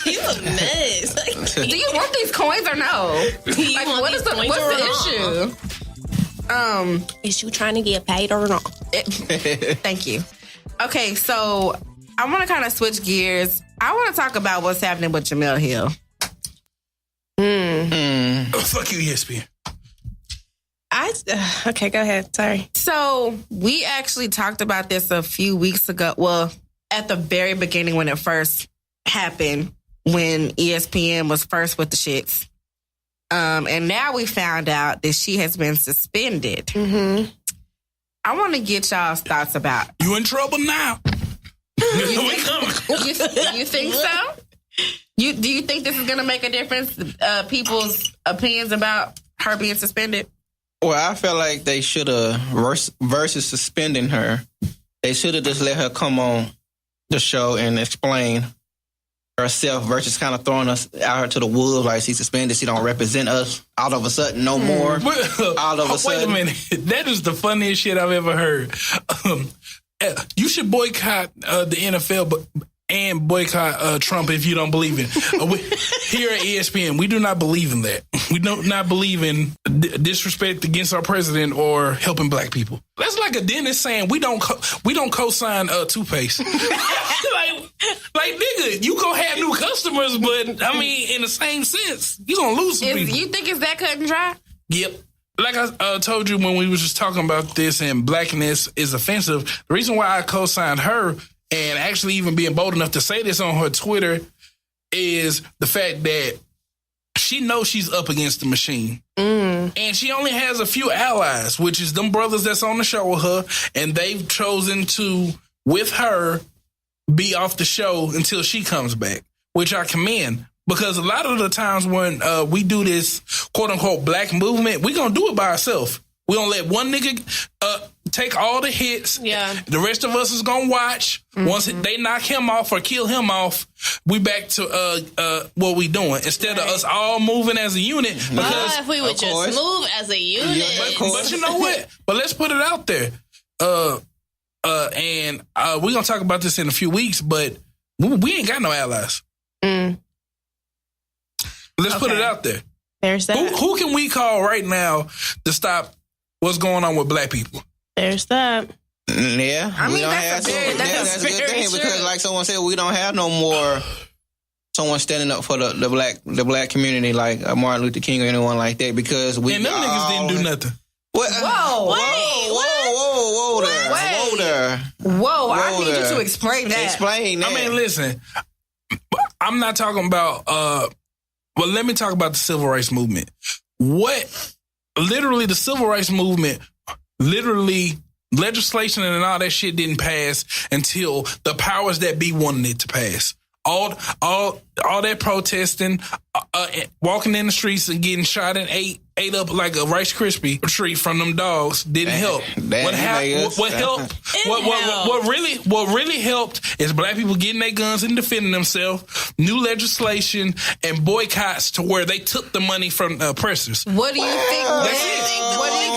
You a mess. Do you want these coins or no? Like, what's the issue? Is you trying to get paid or not? Thank you. Okay, so I want to kind of switch gears. I want to talk about what's happening with Jamel Hill. Oh, fuck you, ESPN. Okay, go ahead. Sorry. So we actually talked about this a few weeks ago. Well, at the very beginning when it first happened, when ESPN was first with the shits. And now we found out that she has been suspended. Mm-hmm. I want to get y'all's thoughts about it. You in trouble now. You think so? Do you think this is going to make a difference? People's opinions about her being suspended? Well, I feel like they should have, versus suspending her, they should have just let her come on the show and explain herself versus kind of throwing us out to the wolves like she's suspended. She don't represent us all of a sudden no more. All of a sudden. Wait a minute. That is the funniest shit I've ever heard. You should boycott the NFL and boycott Trump if you don't believe in. Here at ESPN, we do not believe in that. We do not believe in disrespect against our president or helping black people. That's like a dentist saying we don't co-sign toothpaste. like nigga, you gonna have new customers, but I mean, in the same sense, you gonna lose some people. You think it's that cut and dry? Yep. Like I told you when we was just talking about this and blackness is offensive, the reason why I co-signed her and actually even being bold enough to say this on her Twitter is the fact that she knows she's up against the machine. And she only has a few allies, which is them brothers that's on the show with her, and they've chosen to, with her, be off the show until she comes back, which I commend. Because a lot of the times when we do this quote-unquote black movement, we going to do it by ourselves. We going to let one nigga take all the hits. Yeah. The rest of us is going to watch. Mm-hmm. Once they knock him off or kill him off, we back to what we doing. Instead of us all moving as a unit. Because, if we would just move as a unit. But you know what? But let's put it out there. And we're going to talk about this in a few weeks, but we ain't got no allies. Let's put it out there. There's that. Who can we call right now to stop what's going on with black people? There's that. Yeah, I mean, we don't that's have a that's a good very thing true. because, like someone said, we don't have no more someone standing up for the black community like Martin Luther King or anyone like that because we And them niggas didn't do nothing. What? Whoa. Whoa, I need you to explain that. Explain that. I mean, listen, I'm not talking about, well, let me talk about the civil rights movement. Literally, the civil rights movement, legislation and all that shit didn't pass until the powers that be wanted it to pass. All that protesting, walking in the streets and getting shot and ate up like a Rice Krispie treat from them dogs didn't help. What really helped is black people getting their guns and defending themselves, new legislation and boycotts to where they took the money from the oppressors. What do you think? What do you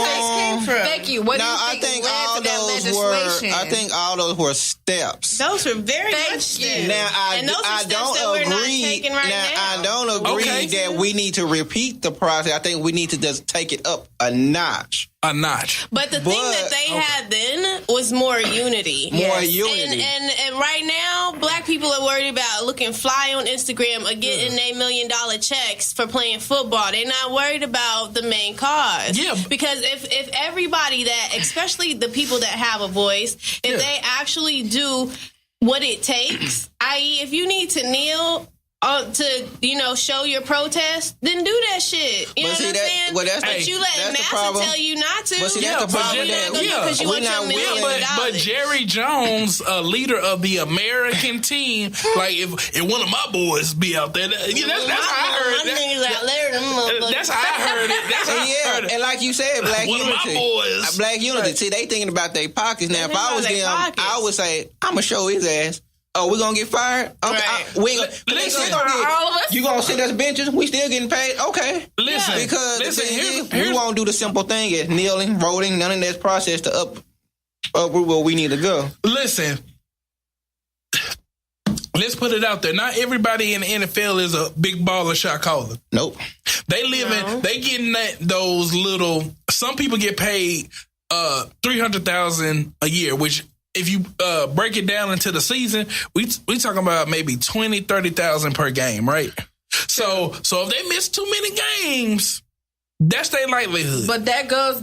think came from? Thank you. What do you think led to that legislation? I think all those were steps. Those were very Thank much steps. you. Now And those are I steps don't that we're not agree. taking right now. I don't agree Okay. that we need to repeat the process. I think we need to just take it up a notch. A notch. But the thing that they had then was more unity. More unity. And right now, black people are worried about looking fly on Instagram or getting $1 million checks for playing football. They're not worried about the main cause. Yeah. Because if everybody that, especially the people that have a voice, if they actually do what it takes, i.e. if you need to kneel to show your protest, then do that shit. You know what I'm saying? Well, but you letting massa tell you not to. But see, that's the problem. Because you want your $1 million. But Jerry Jones, leader of the American team, like if one of my boys be out there, that's how I heard it. That's how I heard it. That's how I heard it. And like you said, black One unity. of my boys. Black unity. See, they thinking about their pockets. Now, if I was them, I would say, I'm going to show his ass. Oh, we're going to get fired? Okay. Right. Listen, all of us. You going to sit us benches? We still getting paid? Okay. Listen. Because Listen, we won't do the simple thing as kneeling, voting, none of that process to up where we need to go. Listen. Let's put it out there. Not everybody in the NFL is a big baller shot caller. Nope. They getting those little, some people get paid $300,000 a year, which if you break it down into the season, we talking about maybe 20,000, 30,000 per game, right? So if they miss too many games, that's their livelihood. But that goes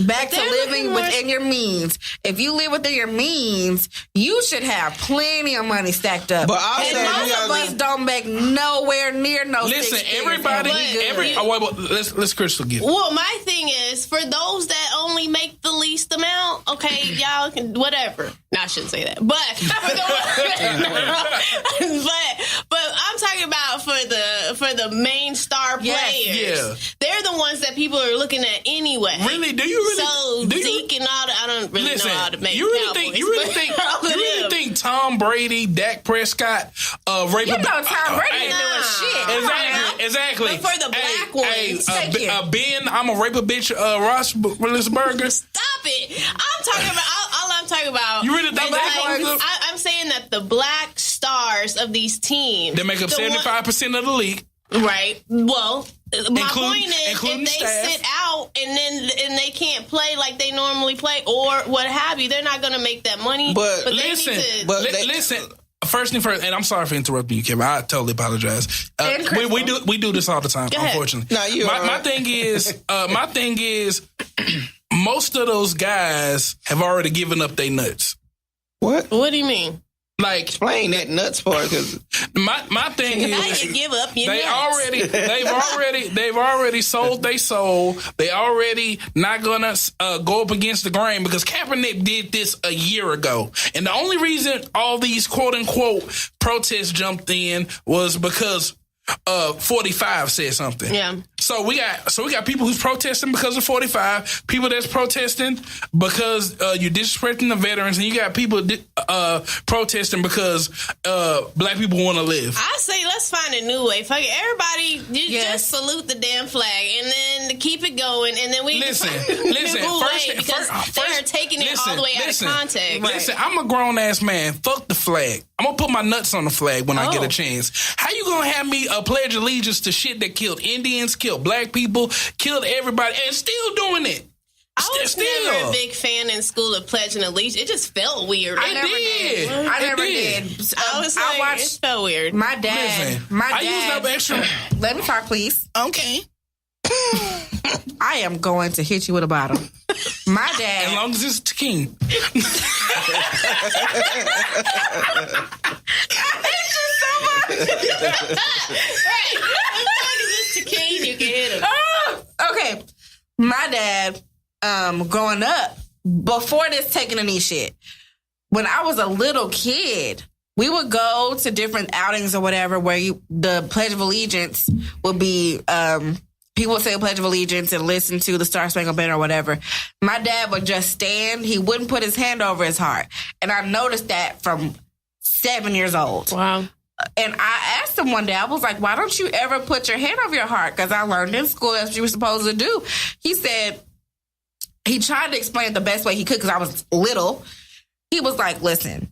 back to living within your means. If you live within your means, you should have plenty of money stacked up. But I and said most of us don't make nowhere near no. Listen, everybody, let's Krystal get it. Well, my thing is for those that only make the least amount. Okay, y'all can whatever. No, I shouldn't say that. But but I'm talking about for the main star players. They're the ones that people are looking at anyway. Really? Do you really? So Zeke and all the, I don't really know all the main You really Cowboys, think Tom Brady, Dak Prescott, Tom Brady ain't doing shit. Exactly. But for the black ones, Ben, I'm a rape a bitch, Roethlisberger. Stop it! I'm talking about all I'm talking about. You really think I'm saying that the black stars of these teams, they make up 75% of the league. Right. Well, my point is, if they staff. sit out and they can't play like they normally play, or what have you, they're not going to make that money. But listen, first thing first, and I'm sorry for interrupting you, Kim. I totally apologize. We do this all the time, unfortunately. No, my thing is, most of those guys have already given up their nuts. What? What do you mean? Like, explain that nuts part, because my thing is, you give up your nuts. they've already sold their soul. They already not gonna go up against the grain, because Kaepernick did this a year ago, and the only reason all these quote unquote protests jumped in was because 45 said something. Yeah. So we got people who's protesting because of 45, people that's protesting because you're disrespecting the veterans, and you got people protesting because black people want to live. I say let's find a new way. Fuck it. Everybody, just salute the damn flag and then keep it going, and then we listen. They're taking it all the way out of context. Listen, I'm a grown ass man. Fuck the flag. I'm gonna put my nuts on the flag when I get a chance. How you gonna have me pledge allegiance to shit that killed Indians, killed black people, killed everybody, and still doing it? I was never a big fan in school of Pledge and Allegiance. It just felt weird. I never did. I was like, watched, it felt weird. My dad. I used up extra. Let me talk, please. Okay. I am going to hit you with a bottle. My dad. As long as it's Talkin. Right. As long as it's Talkin, you can hit him. Okay. My dad, growing up, before this taking a knee shit, when I was a little kid, we would go to different outings or whatever where the Pledge of Allegiance would be, people would say Pledge of Allegiance and listen to the Star Spangled Banner or whatever. My dad would just stand. He wouldn't put his hand over his heart. And I noticed that from 7 years old. Wow. And I asked him one day, I was like, why don't you ever put your hand over your heart? Because I learned in school that's what you were supposed to do. He said, he tried to explain it the best way he could because I was little. He was like, listen,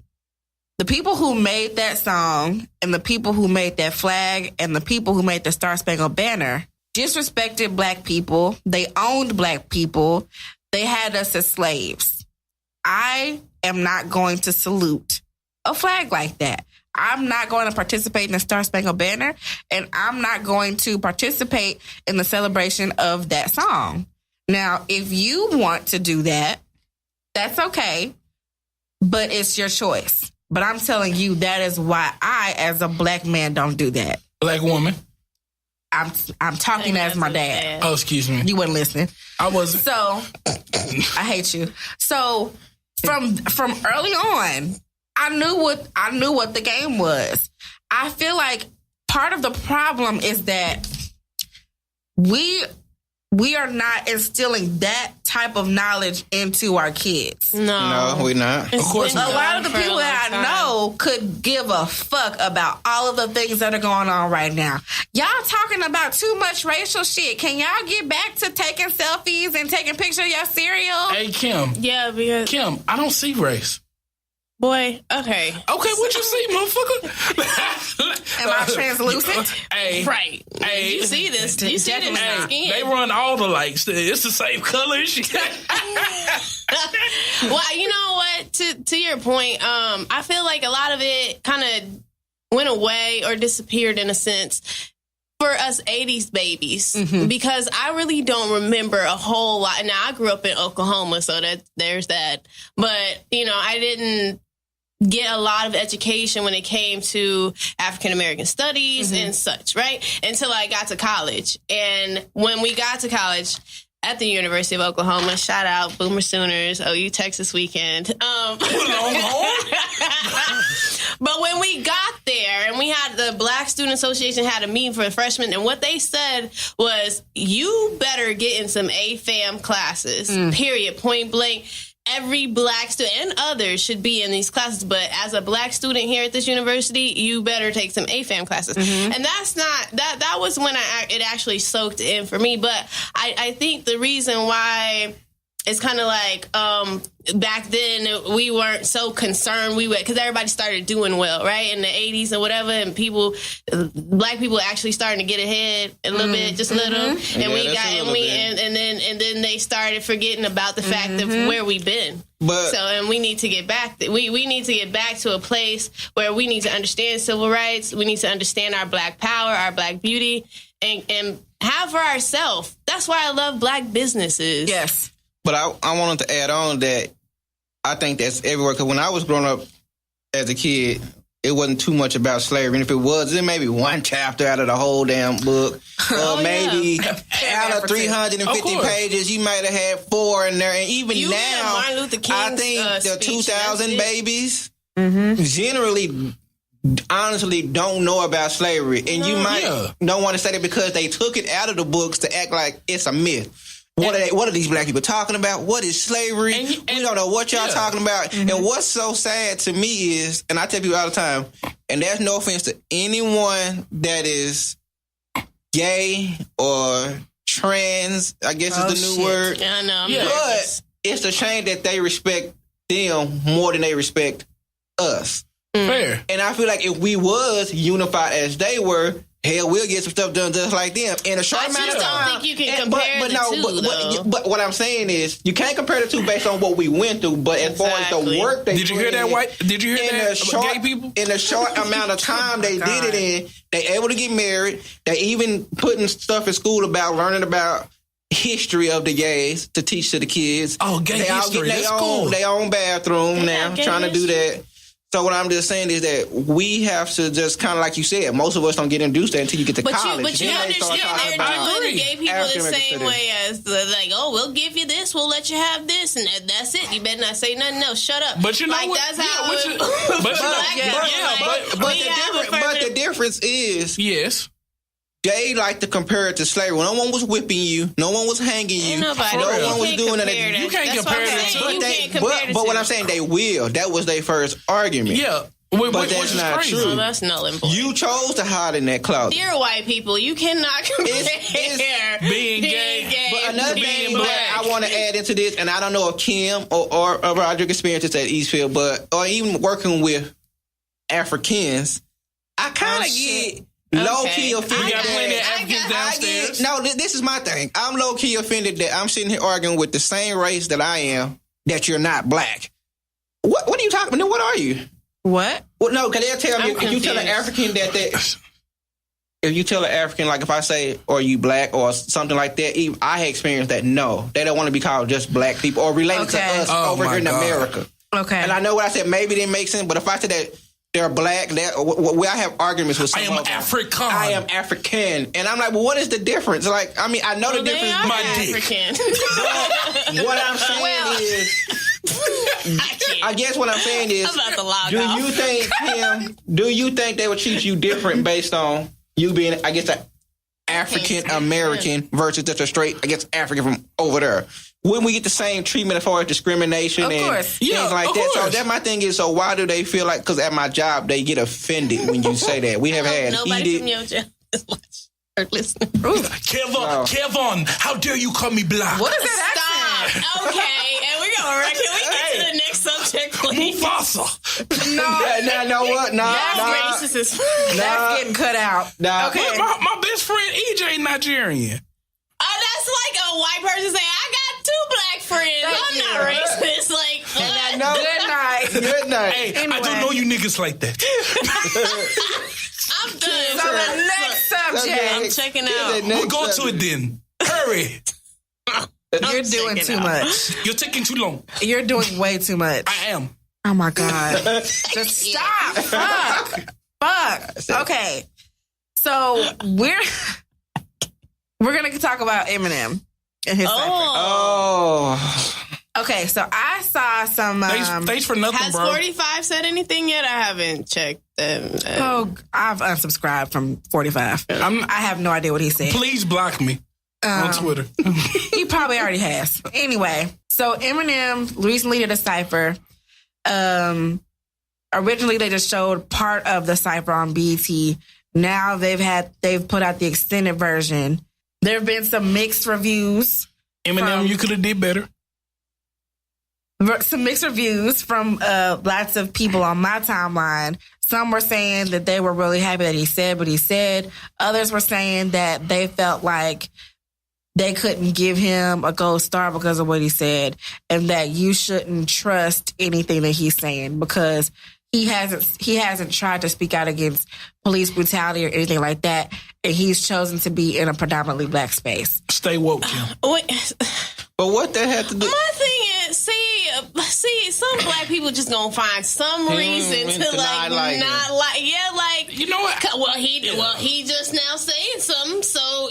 the people who made that song and the people who made that flag and the people who made the Star Spangled Banner disrespected black people. They owned black people. They had us as slaves. I am not going to salute a flag like that. I'm not going to participate in the Star Spangled Banner, and I'm not going to participate in the celebration of that song. Now, if you want to do that, that's okay, but it's your choice. But I'm telling you, that is why I, as a black man, don't do that. Black woman. I'm talking as my dad. Oh, excuse me. You weren't listening. I wasn't. So, I hate you. So, from early on, I knew what the game was. I feel like part of the problem is that we are not instilling that type of knowledge into our kids. No, we're not. Of course A not. lot of the people that I know could give a fuck about all of the things that are going on right now. Y'all talking about too much racial shit. Can y'all get back to taking selfies and taking pictures of your cereal? Hey, Kim. Yeah, because Kim, I don't see race. boy, okay. Okay, what you see, motherfucker? Am I translucent? Hey, Right. Hey, You see this. You see it in my hey, skin. they run all the lights. It's the same color and shit. Well, you know what? To your point, I feel like a lot of it kind of went away or disappeared in a sense for us 80s babies, because I really don't remember a whole lot. Now, I grew up in Oklahoma, so there's that. But, you know, I didn't get a lot of education when it came to African American studies and such, right? Until I got to college. And when we got to college at the University of Oklahoma, shout out Boomer Sooners, OU Texas weekend. But when we got there and we had the Black Student Association had a meeting for the freshmen, and what they said was, you better get in some AFAM classes, period, point blank. Every Black student and others should be in these classes. But as a Black student here at this university, you better take some AFAM classes. And that's not, that was when it actually soaked in for me. But I think the reason why it's kind of like back then we weren't so concerned. Because everybody started doing well, right? In the 80s and whatever. And Black people actually starting to get ahead a little bit, just a little. And then they started forgetting about the fact of where we've been. And we need to get back. We need to get back to a place where we need to understand civil rights. We need to understand our Black power, our Black beauty, and have for ourselves. That's why I love Black businesses. Yes. But I wanted to add on that I think that's everywhere. Because when I was growing up as a kid, it wasn't too much about slavery. And if it was, then maybe one chapter out of the whole damn book. Or maybe out of 350 pages, you might have had 4 in there. And even now, Martin Luther King's, I think the speech, 2000 babies generally honestly don't know about slavery. And you might don't want to say that because they took it out of the books to act like it's a myth. What are these Black people talking about? What is slavery? We don't know what y'all talking about. And what's so sad to me is, and I tell people all the time, and there's no offense to anyone that is gay or trans, I guess is the new word. Yeah, I know. But it's a shame that they respect them more than they respect us. Fair. And I feel like if we was unified as they were, hell, we'll get some stuff done just like them in a short amount of time. I just don't think you can compare the two, but what I'm saying is, you can't compare the two based on what we went through. But as far as the work they did you hear that? Did you hear that? Gay people in a short amount of time they did it in. They able to get married. They even putting stuff in school about learning about history of the gays to teach to the kids. Oh, gay history. That's cool. Their own bathroom now, trying to do that. So what I'm just saying is that we have to just kind of like you said, most of us don't get introduced to that until you get to college. But you understand they're doing the gay people the same way as we'll give you this, we'll let you have this, and that's it. You better not say nothing else. Shut up. But you know what? That's how but the difference is yes. They like to compare it to slavery. No one was whipping you. No one was hanging you. No one was doing that. You can't compare that. But what I'm saying, they will. That was their first argument. Yeah. But that's not true. Well, that's null and void. You chose to hide in that closet. Dear white people, you cannot compare being gay. But another thing that I want to add into this, and I don't know if Kim or Roderick experienced this at Eastfield, or even working with Africans, I kind of get low-key offended. We got plenty of Africans downstairs. No, this is my thing. I'm low-key offended that I'm sitting here arguing with the same race that I am, that you're not black. What are you talking about? What are you? What? Well, no, because they'll tell me, if you tell an African if you tell an African, like if I say, are you black or something like that, I experienced that, no. They don't want to be called just black people or related to us over here in America. Okay. And I know what I said, maybe it didn't make sense, but if I said that they're black, I have arguments with some of them. I am African. And I'm like, well, what is the difference? Like, I mean, I know the difference. African. What I'm saying is, I guess what I'm saying is, do you think they would treat you different based on you being, I guess, an African American versus just a straight, I guess, African from over there? Wouldn't we get the same treatment as far as discrimination and things like that? So that my thing is, so why do they feel like, because at my job, they get offended when you say that? We have had nobody from your job is watching or listening. Kevon, how dare you call me black? What is that accent? Stop. Okay, and we're going to can we get to the next subject, please? Mufasa. No, what? That's getting cut out. Okay. My best friend EJ Nigerian. That's like a white person saying, I got 2 black friends. I'm not racist. Like, what? Good night. Hey, anyway. I don't know you niggas like that. I'm done. So the next subject. I'm checking out. We'll go to it then. Hurry. You're doing too much. You're taking too long. You're doing way too much. I am. Oh my God. Just stop. Fuck. Okay. So we're going to talk about Eminem and his Okay, so I saw some... thanks for nothing, has bro. Has 45 said anything yet? I haven't checked them. I've unsubscribed from 45. I have no idea what he said. Please block me on Twitter. He probably already has. Anyway, so Eminem recently did a cypher. Originally, they just showed part of the cypher on BET. Now they've put out the extended version. There have been some mixed reviews. Eminem, you could have did better. Some mixed reviews from lots of people on my timeline. Some were saying that they were really happy that he said what he said. Others were saying that they felt like they couldn't give him a gold star because of what he said, and that you shouldn't trust anything that he's saying because he hasn't tried to speak out against police brutality or anything like that, and he's chosen to be in a predominantly black space. Stay woke, Kim. But what that had to do? My thing is, see, some black people just gonna find some reason to not like. Yeah, like you know what? Well, he just now saying something, so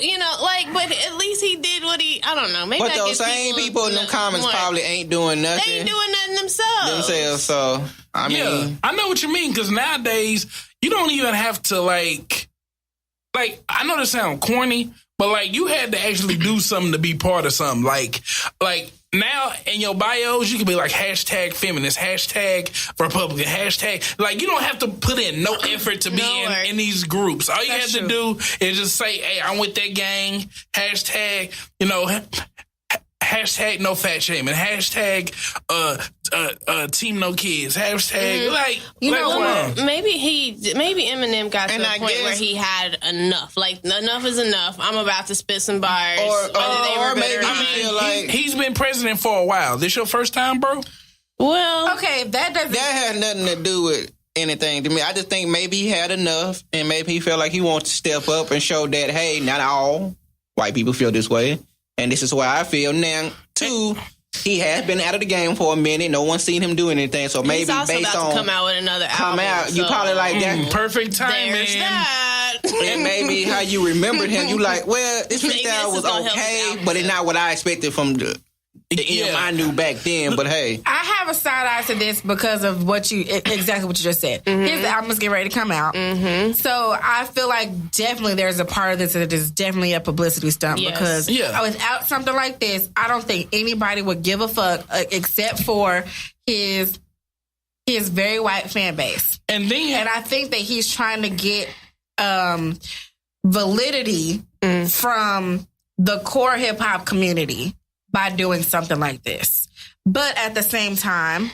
but at least he did what he. I don't know. Maybe. But those same people in the comments probably ain't doing nothing. They ain't doing nothing themselves. So I mean, I know what you mean because nowadays you don't even have to like. I know this sound corny. But you had to actually do something to be part of something. Like now in your bios, you can be like hashtag feminist, hashtag Republican, hashtag. You don't have to put in no effort to be in these groups. All you have to do is just say, hey, I'm with that gang, hashtag, hashtag no fat shaming, hashtag team no kids, hashtag maybe Eminem got to a point where he had enough. Like, enough is enough. I'm about to spit some bars. Or maybe he's been president for a while. This your first time, bro? Well, okay, that has nothing to do with anything to me. I just think maybe he had enough, and maybe he felt like he wants to step up and show that, hey, not all white people feel this way, and this is why I feel. Now, too, he has been out of the game for a minute. No one's seen him do anything, so maybe he's also based about on to come out with another album. You probably like that. Perfect timing. There's that. And maybe how you remembered him, you like, well, this freestyle was okay, but it's not what I expected from the I knew back then, but hey. I have a side eye to this because of exactly what you just said. His album's getting ready to come out. So I feel like definitely there's a part of this that is definitely a publicity stunt because without something like this, I don't think anybody would give a fuck except for his very white fan base. And I think that he's trying to get validity from the core hip hop community by doing something like this. But at the same time,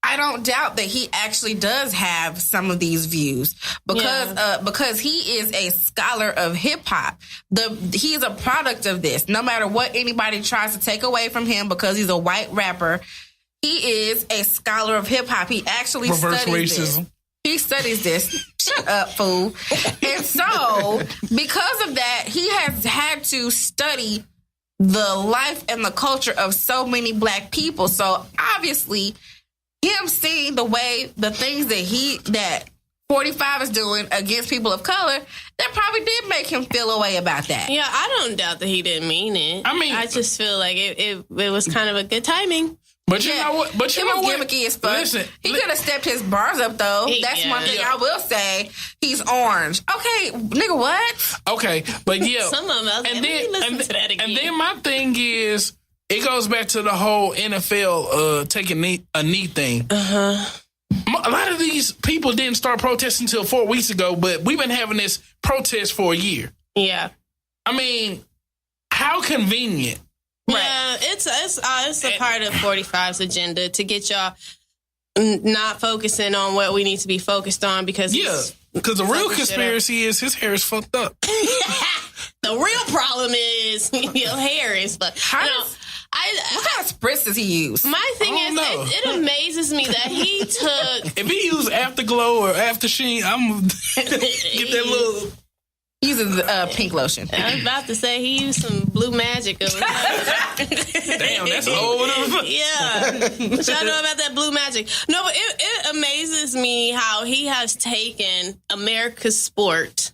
I don't doubt that he actually does have some of these views because he is a scholar of hip hop. He is a product of this. No matter what anybody tries to take away from him because he's a white rapper, he is a scholar of hip hop. He actually studies racism. This. He studies this. Shut up, fool. And so, because of that, he has had to study the life and the culture of so many black people. So obviously, him seeing the things that 45 is doing against people of color, that probably did make him feel a way about that. Yeah, I don't doubt that he didn't mean it. I mean, I just feel like it was kind of a good timing. But you know what? But you know what? Gimmicky as fuck. He could have stepped his bars up though. That's one thing I will say. He's orange. Okay, nigga, what? Okay, but yeah. Some of us. And then my thing is, it goes back to the whole NFL taking a knee thing. A lot of these people didn't start protesting until 4 weeks ago, but we've been having this protest for a year. Yeah. I mean, how convenient. Yeah, it's a part of 45's agenda to get y'all not focusing on what we need to be focused on because the real conspiracy is his hair is fucked up. The real problem is your hair is fucked. What kind of spritz does he use? My thing is, it amazes me that he took. If he used Afterglow or Aftersheen, I'm get that little. He uses pink lotion. I was about to say he used some Blue Magic. Damn, that's old. Yeah. But y'all know about that Blue Magic. No, but it amazes me how he has taken America's sport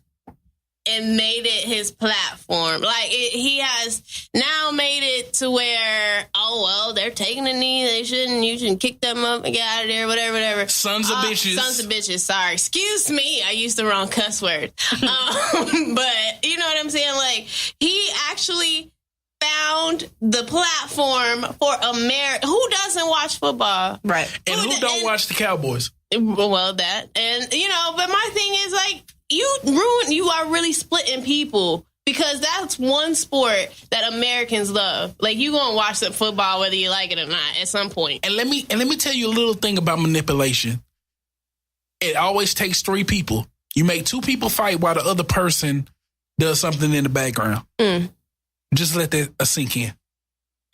and made it his platform. Like, he has now made it to where, they're taking a knee. They shouldn't. You should kick them up and get out of there, whatever. Sons of bitches. Sons of bitches, sorry. Excuse me. I used the wrong cuss word. But, you know what I'm saying? Like, he actually found the platform for America. Who doesn't watch football? Right. And who don't watch the Cowboys? Well, that. And, but my thing is, like, you are really splitting people because that's one sport that Americans love. Like, you gonna watch some football whether you like it or not at some point. And let me tell you a little thing about manipulation. It always takes 3 people. You make 2 people fight while the other person does something in the background. Just let that sink in.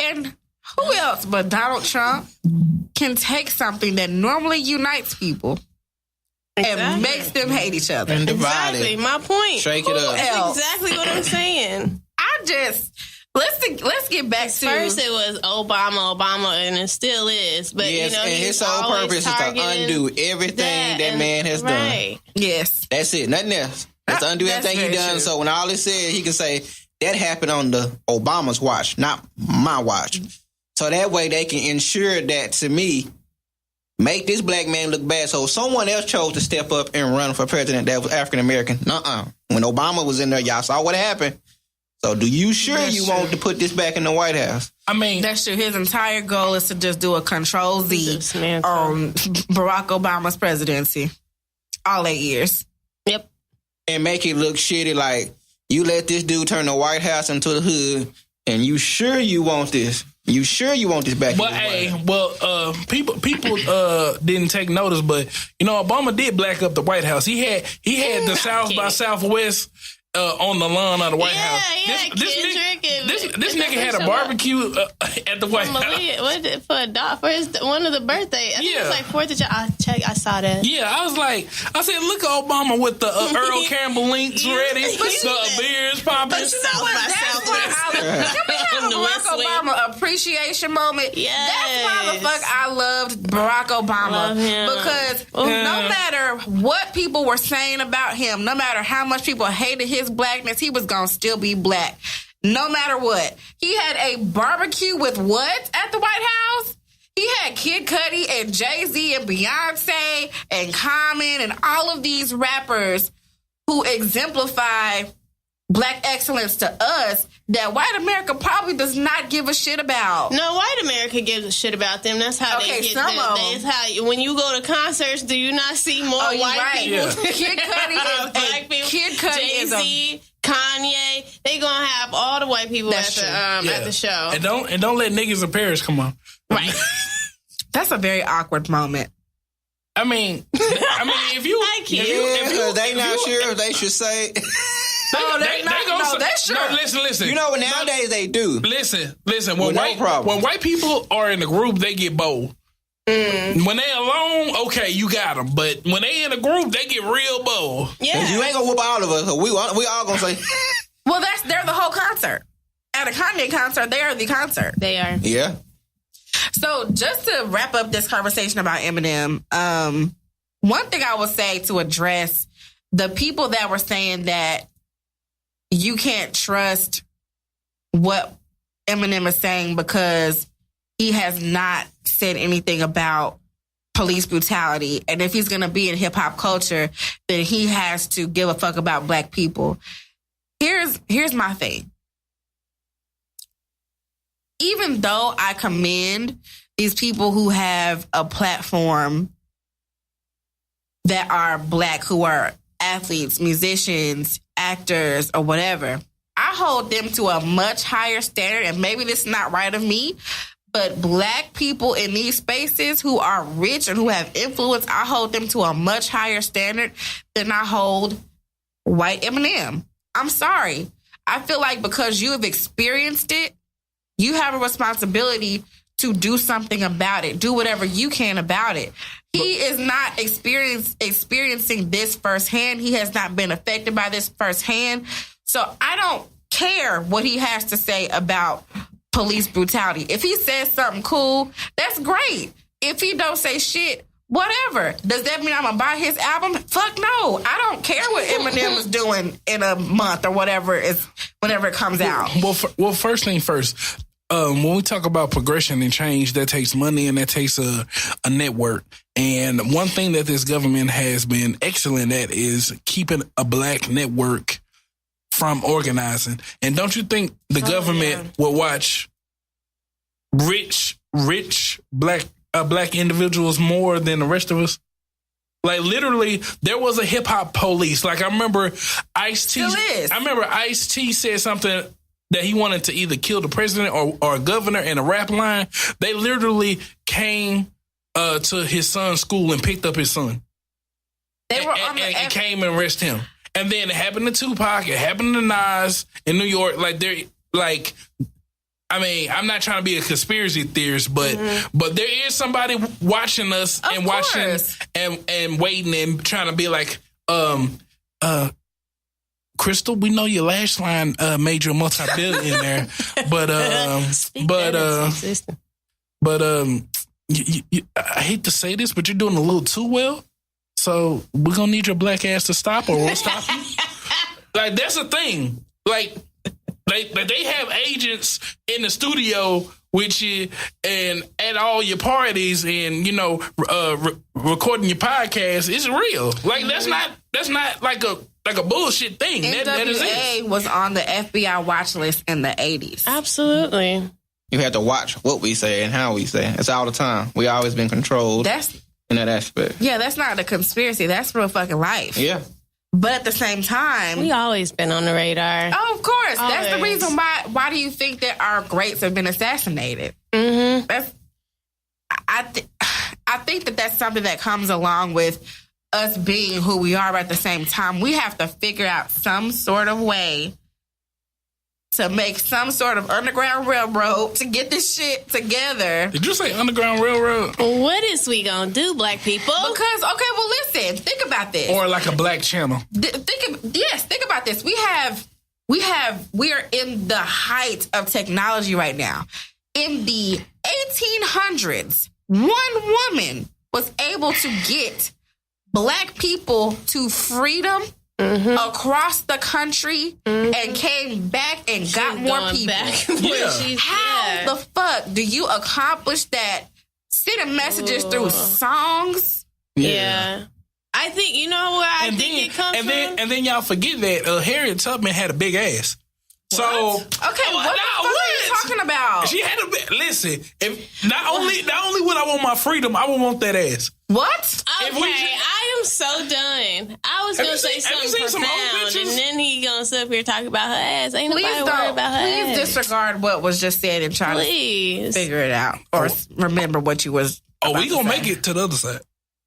And who else but Donald Trump can take something that normally unites people and makes them hate each other? And divide exactly, it. my point. Shake it up. That's exactly what I'm saying. Let's get back to... First it was Obama, and it still is. But, yes, and his whole purpose is to undo everything that man has done. Yes. That's it. Nothing else. Let's undo everything he done. True. So when all is said, he can say, that happened on the Obama's watch, not my watch. So that way they can ensure that, to me, make this black man look bad. So someone else chose to step up and run for president that was African-American. When Obama was in there, y'all saw what happened. So do you want to put this back in the White House? I mean, that's true. His entire goal is to just do a Control Z on Barack Obama's presidency. All 8 years. Yep. And make it look shitty like, you let this dude turn the White House into the hood, And you sure you want this? You sure you want this back? But people didn't take notice, but Obama did black up the White House. He had the South by Southwest on the lawn of the White House. This nigga had a barbecue at the White House. For one of the birthdays. I think it was like 4th of July. I saw that. Yeah, I said, look at Obama with the Earl Campbell links ready, the beers popping. But you know what? That's why can we have a Barack Obama appreciation moment? Yes. That's why the fuck I loved Barack Obama. Because no matter what people were saying about him, no matter how much people hated his blackness, he was gonna still be black. No matter what. He had a barbecue with what at the White House? He had Kid Cudi and Jay-Z and Beyonce and Common and all of these rappers who exemplify black excellence to us that white America probably does not give a shit about. No, white America gives a shit about them. That's how they get some of them. That's how when you go to concerts, do you not see more white people? Yeah. Kid Cudi black people. Kid Cudi Jay-Z, Kanye. They gonna have all the white people at the show. And don't let niggas in Paris come on. Right. That's a very awkward moment. I mean, if you they not sure if they should say. That's sure. No, listen. You know what? Nowadays they do. Listen. When white people are in a group, they get bold. When they alone, okay, you got them. But when they in a group, they get real bold. Yeah, you ain't gonna whoop all of us. So we all gonna say. Well, they're the whole concert. At a Kanye concert, they are the concert. They are. Yeah. So just to wrap up this conversation about Eminem, one thing I will say to address the people that were saying that you can't trust what Eminem is saying because he has not said anything about police brutality. And if he's going to be in hip hop culture, then he has to give a fuck about black people. Here's my thing. Even though I commend these people who have a platform that are black, who are athletes, musicians, actors, or whatever, I hold them to a much higher standard. And maybe this is not right of me, but black people in these spaces who are rich and who have influence, I hold them to a much higher standard than I hold white Eminem. I'm sorry. I feel like because you have experienced it, you have a responsibility to do something about it. Do whatever you can about it. He is not experiencing this firsthand. He has not been affected by this firsthand. So I don't care what he has to say about police brutality. If he says something cool, that's great. If he don't say shit, whatever. Does that mean I'm going to buy his album? Fuck no. I don't care what Eminem is doing in a month or whenever it comes out. Well, first thing first. When we talk about progression and change, that takes money and that takes a network. And one thing that this government has been excellent at is keeping a black network from organizing. And don't you think the government will watch rich black individuals more than the rest of us? Like literally, there was a hip hop police. Like I remember Ice-T. Still is. I remember Ice-T said something that he wanted to either kill the president or a governor in a rap line. They literally came to his son's school and picked up his son. They were and came and arrested him. And then it happened to Tupac. It happened to Nas in New York. I'm not trying to be a conspiracy theorist, but there is somebody watching us and watching and waiting and trying to be like, Krystal, we know your lash line made you a multi-billionaire, I hate to say this, but you're doing a little too well. So we're gonna need your black ass to stop, or we'll stop you. Like that's the thing. Like they have agents in the studio with you and at all your parties, and recording your podcast. It's real. Like that's not like a bullshit thing. NWA was on the FBI watch list in the 80s. Absolutely. You have to watch what we say and how we say. It's all the time. We always been controlled in that aspect. Yeah, that's not a conspiracy. That's real fucking life. Yeah. But at the same time, We always been on the radar. oh, of course, that's the Always. reason why. Why do you think that our greats have been assassinated? Mm-hmm. I think that that's something that comes along with us being who we are. But at the same time, we have to figure out some sort of way to make some sort of underground railroad to get this shit together. Did you say Underground Railroad? What is we gonna do, black people? Because, okay, well, listen, think about this. Or like a black channel? Think about this. We are in the height of technology right now. In the 1800s, one woman was able to get black people to freedom across the country and came back and got more people. How the fuck do you accomplish that? Sending messages through songs? Yeah. I think, you know where I think it comes from? And then y'all forget that Harriet Tubman had a big ass. So Okay, what the fuck are you talking about? She had a listen. If not only would I want my freedom, I would want that ass. What? Okay, I am so done. I was gonna say something profound, and then he gonna sit up here talking about her ass. Ain't nobody worried about her ass. Oh, Disregard what was just said and try to figure it out or remember what you was. Oh, we gonna make it to the other side.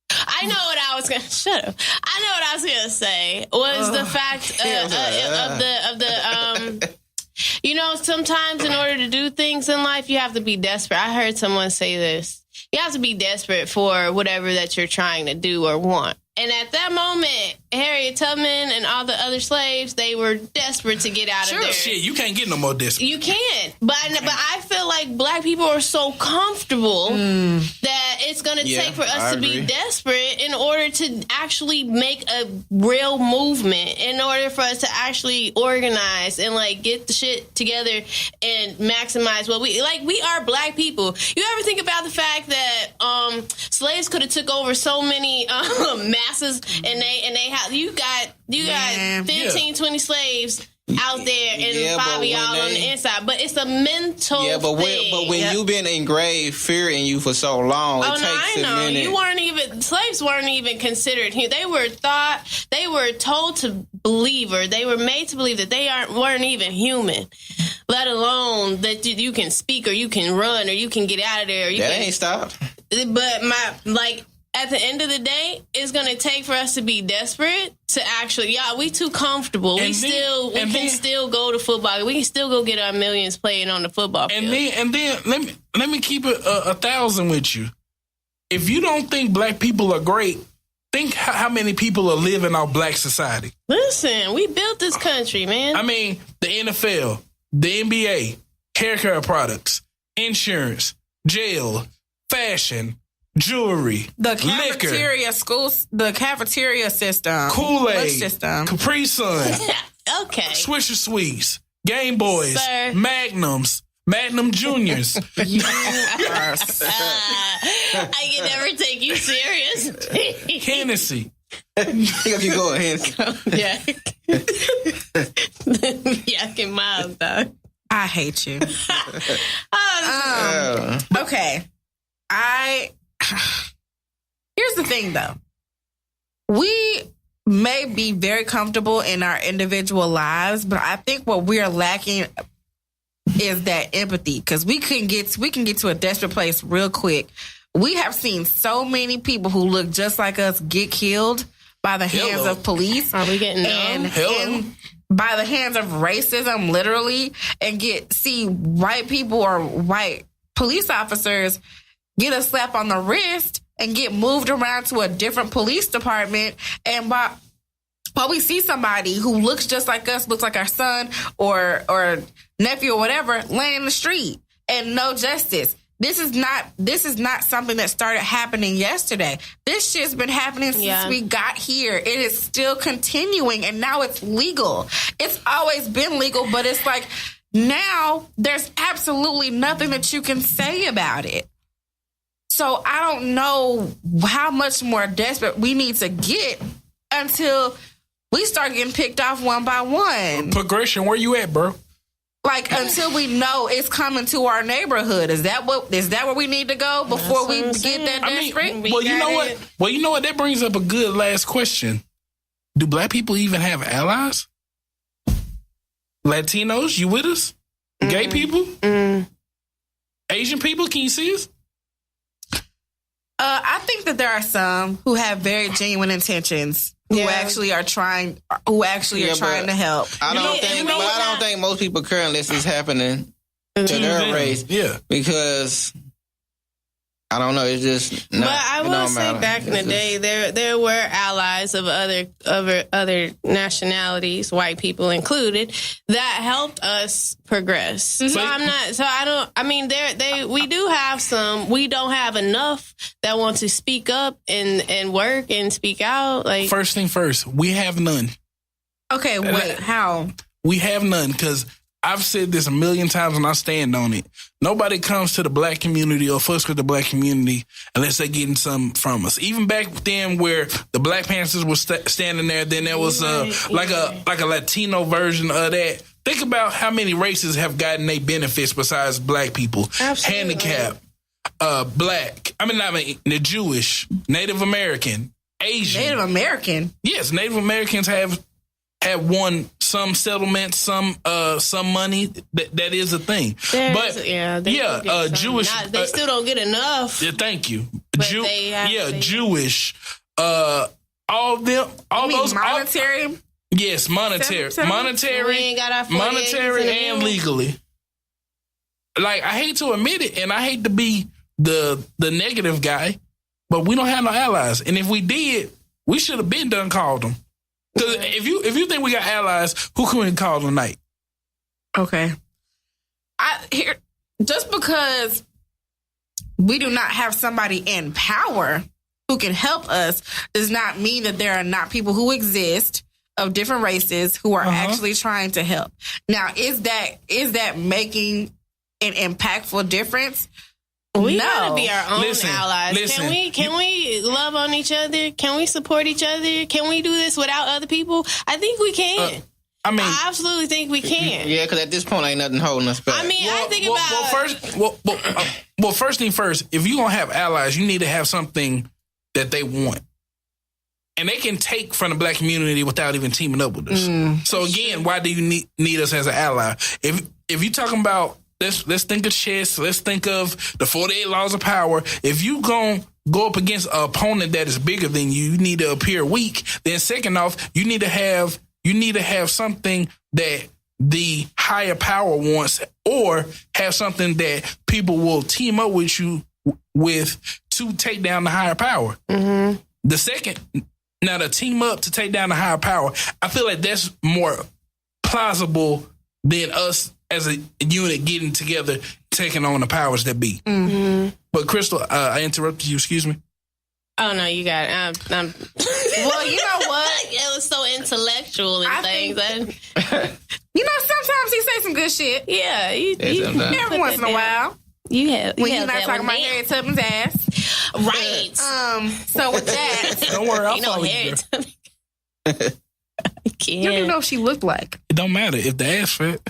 I know what I was gonna shut up. I know what I was gonna say was the fact of the you know, sometimes in order to do things in life, you have to be desperate. I heard someone say this. You have to be desperate for whatever that you're trying to do or want. And at that moment, Harriet Tubman and all the other slaves, they were desperate to get out of there. Shit, you can't get no more desperate. You can't. But I feel like black people are so comfortable that it's going to take for us to be desperate in order to actually make a real movement, in order for us to actually organize and like get the shit together and maximize what we like. We are black people. You ever think about the fact that slaves could have took over so many masses, and they have you got 15, 20 slaves out there, and 5 of y'all on the inside. But it's a mental thing. But when you've been engraved fear in you for so long, it takes a minute. You weren't even, slaves weren't even considered here. They were told to believe, or they were made to believe that they weren't even human, let alone that you can speak, or you can run, or you can get out of there. Ain't stopped. But at the end of the day, it's going to take for us to be desperate to actually, we too comfortable. We can still go to football. We can still go get our millions playing on the football field. And then let me keep it 1,000 with you. If you don't think black people are great, think how many people are living in our black society. Listen, we built this country, man. I mean, the NFL, the NBA, hair care products, insurance, jail, fashion, jewelry, the cafeteria schools, the cafeteria system, Kool-Aid system, Capri Sun, okay, Swisher Sweets, Game Boys, Sir. Magnums, Magnum Juniors. I can never take you serious. Hennessy. If you go ahead, yeah, yucking miles, dog. I hate you. Okay, here's the thing, though. We may be very comfortable in our individual lives, but I think what we're lacking is that empathy, because we can get to a desperate place real quick. We have seen so many people who look just like us get killed by the hands of police. Are we getting and by the hands of racism, literally, and see white people or white police officers get a slap on the wrist and get moved around to a different police department. And while we see somebody who looks just like us, looks like our son or nephew or whatever, laying in the street and no justice. This is not something that started happening yesterday. This shit's been happening since we got here. It is still continuing, and now it's legal. It's always been legal, but it's like now there's absolutely nothing that you can say about it. So I don't know how much more desperate we need to get until we start getting picked off one by one. Progression, where you at, bro? Like, until we know it's coming to our neighborhood. Is that where we need to go before we get that desperate? Well, you know what? That brings up a good last question. do black people even have allies? Latinos, you with us? Gay people? Asian people, can you see us? I think that there are some who have very genuine intentions who actually are trying to help. I don't think most people currently this is happening to their race. Yeah. Because I don't know. It's just not. But I will say, back in the day, there were allies of other nationalities, white people included, that helped us progress. Mm-hmm. So I'm not. So I don't. I mean, we do have some. We don't have enough that want to speak up and work and speak out. Like, first thing first, we have none. Okay, wait. How? We have none because I've said this a million times and I stand on it. Nobody comes to the black community or fucks with the black community unless they're getting some from us. Even back then where the Black Panthers were standing there, then there was like a Latino version of that. Think about how many races have gotten their benefits besides black people. Absolutely. Handicap, the Jewish, Native American, Asian. Native American? Yes, Native Americans have won some settlements, some money. That is a thing. Jewish. They still don't get enough. Yeah, thank you. Jewish. All those monetary. Yes, monetary, monetary, and legally. Like, I hate to admit it, and I hate to be the negative guy, but we don't have no allies. And if we did, we should have been done called them. Because if you think we got allies, who can we call tonight? Okay. Just because we do not have somebody in power who can help us does not mean that there are not people who exist of different races who are actually trying to help. Now, is that making an impactful difference? We gotta be our own allies. Can we love on each other? Can we support each other? Can we do this without other people? I think we can. I absolutely think we can. Yeah, because at this point, ain't nothing holding us back. I mean, I think first thing first, if you're going to have allies, you need to have something that they want. And they can take from the black community without even teaming up with us. So again, why do you need us as an ally? If you're talking about, let's think of chess, let's think of the 48 laws of power. If you going to go up against an opponent that is bigger than you, you need to appear weak. Then second off, you need to have something that the higher power wants, or have something that people will team up with you with to take down the higher power. Mm-hmm. The second, now to team up to take down the higher power, I feel like that's more plausible than us as a unit getting together, taking on the powers that be. Mm-hmm. But Krystal, I interrupted you. Excuse me. Oh no, you got it. Well, you know what? It was so intellectual and things. You know, sometimes he say some good shit. Yeah, every once in a while. When you're not talking about Harriet Tubman's ass, right? So with that, don't worry, I'll follow you. Harriet Tubman. You don't even know what she looked like. It don't matter if the ass fit.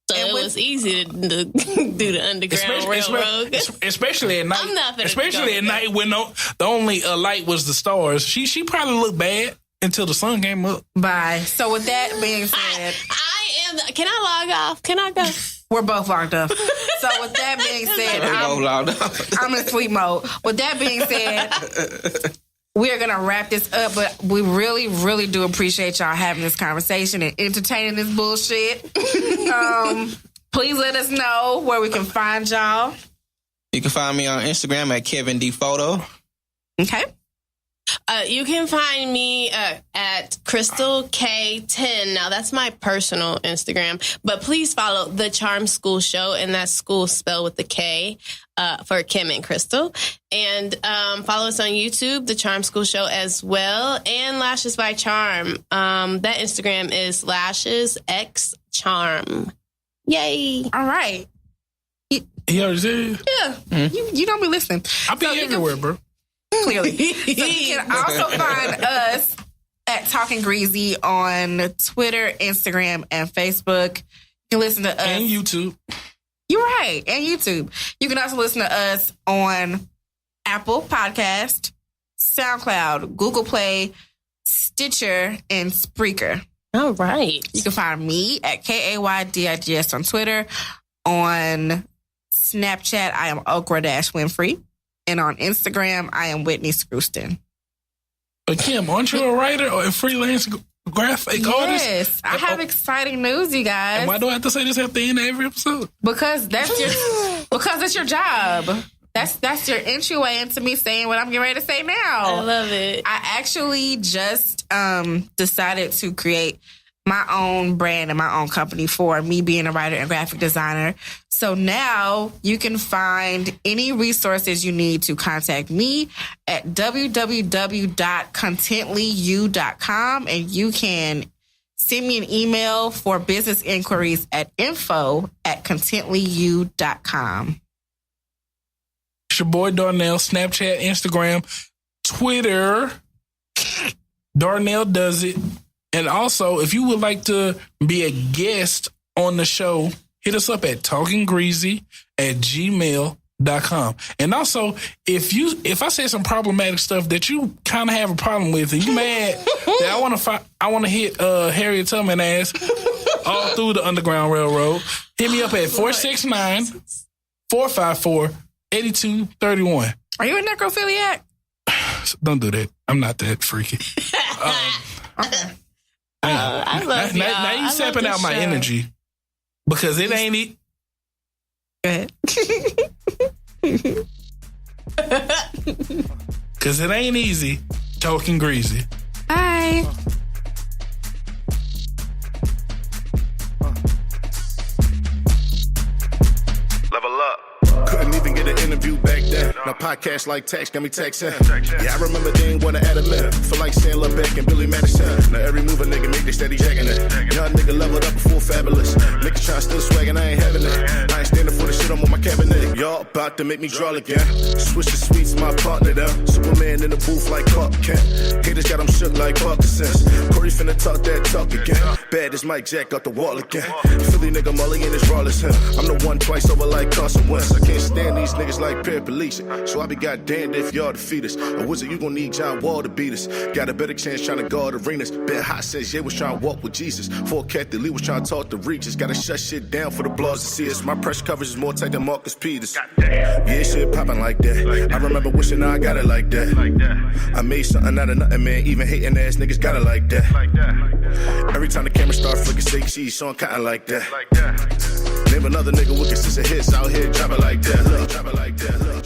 So it was easy to do the underground railroad. Especially at night. Especially at night when the only light was the stars. She probably looked bad until the sun came up. Bye. So with that being said, can I log off? Can I go? We're both logged off. So with that being said, I'm in sleep mode. With that being said, we are going to wrap this up, but we really, really do appreciate y'all having this conversation and entertaining this bullshit. Please let us know where we can find y'all. You can find me on Instagram at Kevin D Photo. Okay. You can find me at Krystal K10. Now, that's my personal Instagram. But please follow The Charm Skool Show, and that's school spelled with the K for Kim and Krystal. And follow us on YouTube, The Charm Skool Show as well, and Lashes by Charm. That Instagram is LashesXCharm. Yay. All right. You already said? Yeah. Mm-hmm. You don't be listening. I'll be everywhere, bro. Clearly. So you can also find us at Talkin Greasy on Twitter, Instagram, and Facebook. You can listen to us. And YouTube. You're right. And YouTube. You can also listen to us on Apple Podcast, SoundCloud, Google Play, Stitcher, and Spreaker. All right. You can find me at KAYDIGS on Twitter. On Snapchat, I am Okra-Winfrey. And on Instagram, I am Whitney Scrooston. But Kim, aren't you a writer or a freelance graphic artist? Yes, I have exciting news, you guys. And why do I have to say this at the end of every episode? Because it's your job. That's your entryway into me saying what I'm getting ready to say now. I love it. I actually just decided to create my own brand and my own company for me being a writer and graphic designer. So now you can find any resources you need to contact me at www.contentlyu.com, and you can send me an email for business inquiries at info@contentlyu.com. It's your boy Darnell, Snapchat, Instagram, Twitter. Darnell does it. And also, if you would like to be a guest on the show, hit us up at talkingreasy@gmail.com. And also, if I say some problematic stuff that you kind of have a problem with and you mad that I want to hit Harriet Tubman ass all through the Underground Railroad, hit me up at 469-454-8231. Are you a necrophiliac? Don't do that. I'm not that freaky. Okay. I love y'all. Now you sapping out my energy because it ain't it. Go ahead. Because it ain't easy talking greasy. Bye. Level up. Couldn't even get an interview back then. Now podcast like text got me texting. Yeah, I remember they ain't want to add a minute. Feel like Stan LeBeck and Billy Madison. Now every move a nigga make, they steady jacking it. Young nigga leveled up full fabulous. Niggas trying still swagging, I ain't having it. I ain't standing for the shit, I'm on my cabinet. Y'all about to make me draw again. Switch the sweets, my partner them. Superman in the booth like Clark Kent. Haters got them shook like Parkinson's. Corey finna talk that talk again. Bad as Mike Jack got the wall again. Philly nigga Molly in his raw as him. I'm the one twice over like Carson Wentz. I can't stand these niggas like paraplegic. So I be goddamned if y'all defeat us. A wizard, you gon' need John Wall to beat us. Got a better chance trying to guard arenas. Ben Hot says yeah was trying to walk with Jesus. 4 Kathy Lee was trying to talk to Regis. Gotta shut shit down for the blogs to see us. My press coverage is more tight than Marcus Peters. Yeah, shit popping like that. I remember wishing I got it like that. I made something out of nothing, man. Even hating ass niggas got it like that. Every time the camera start flicking, say cheese, so I'm cotton like that. Name another nigga with consistent hits out here, drop it like that. Look, drop it like that. Look.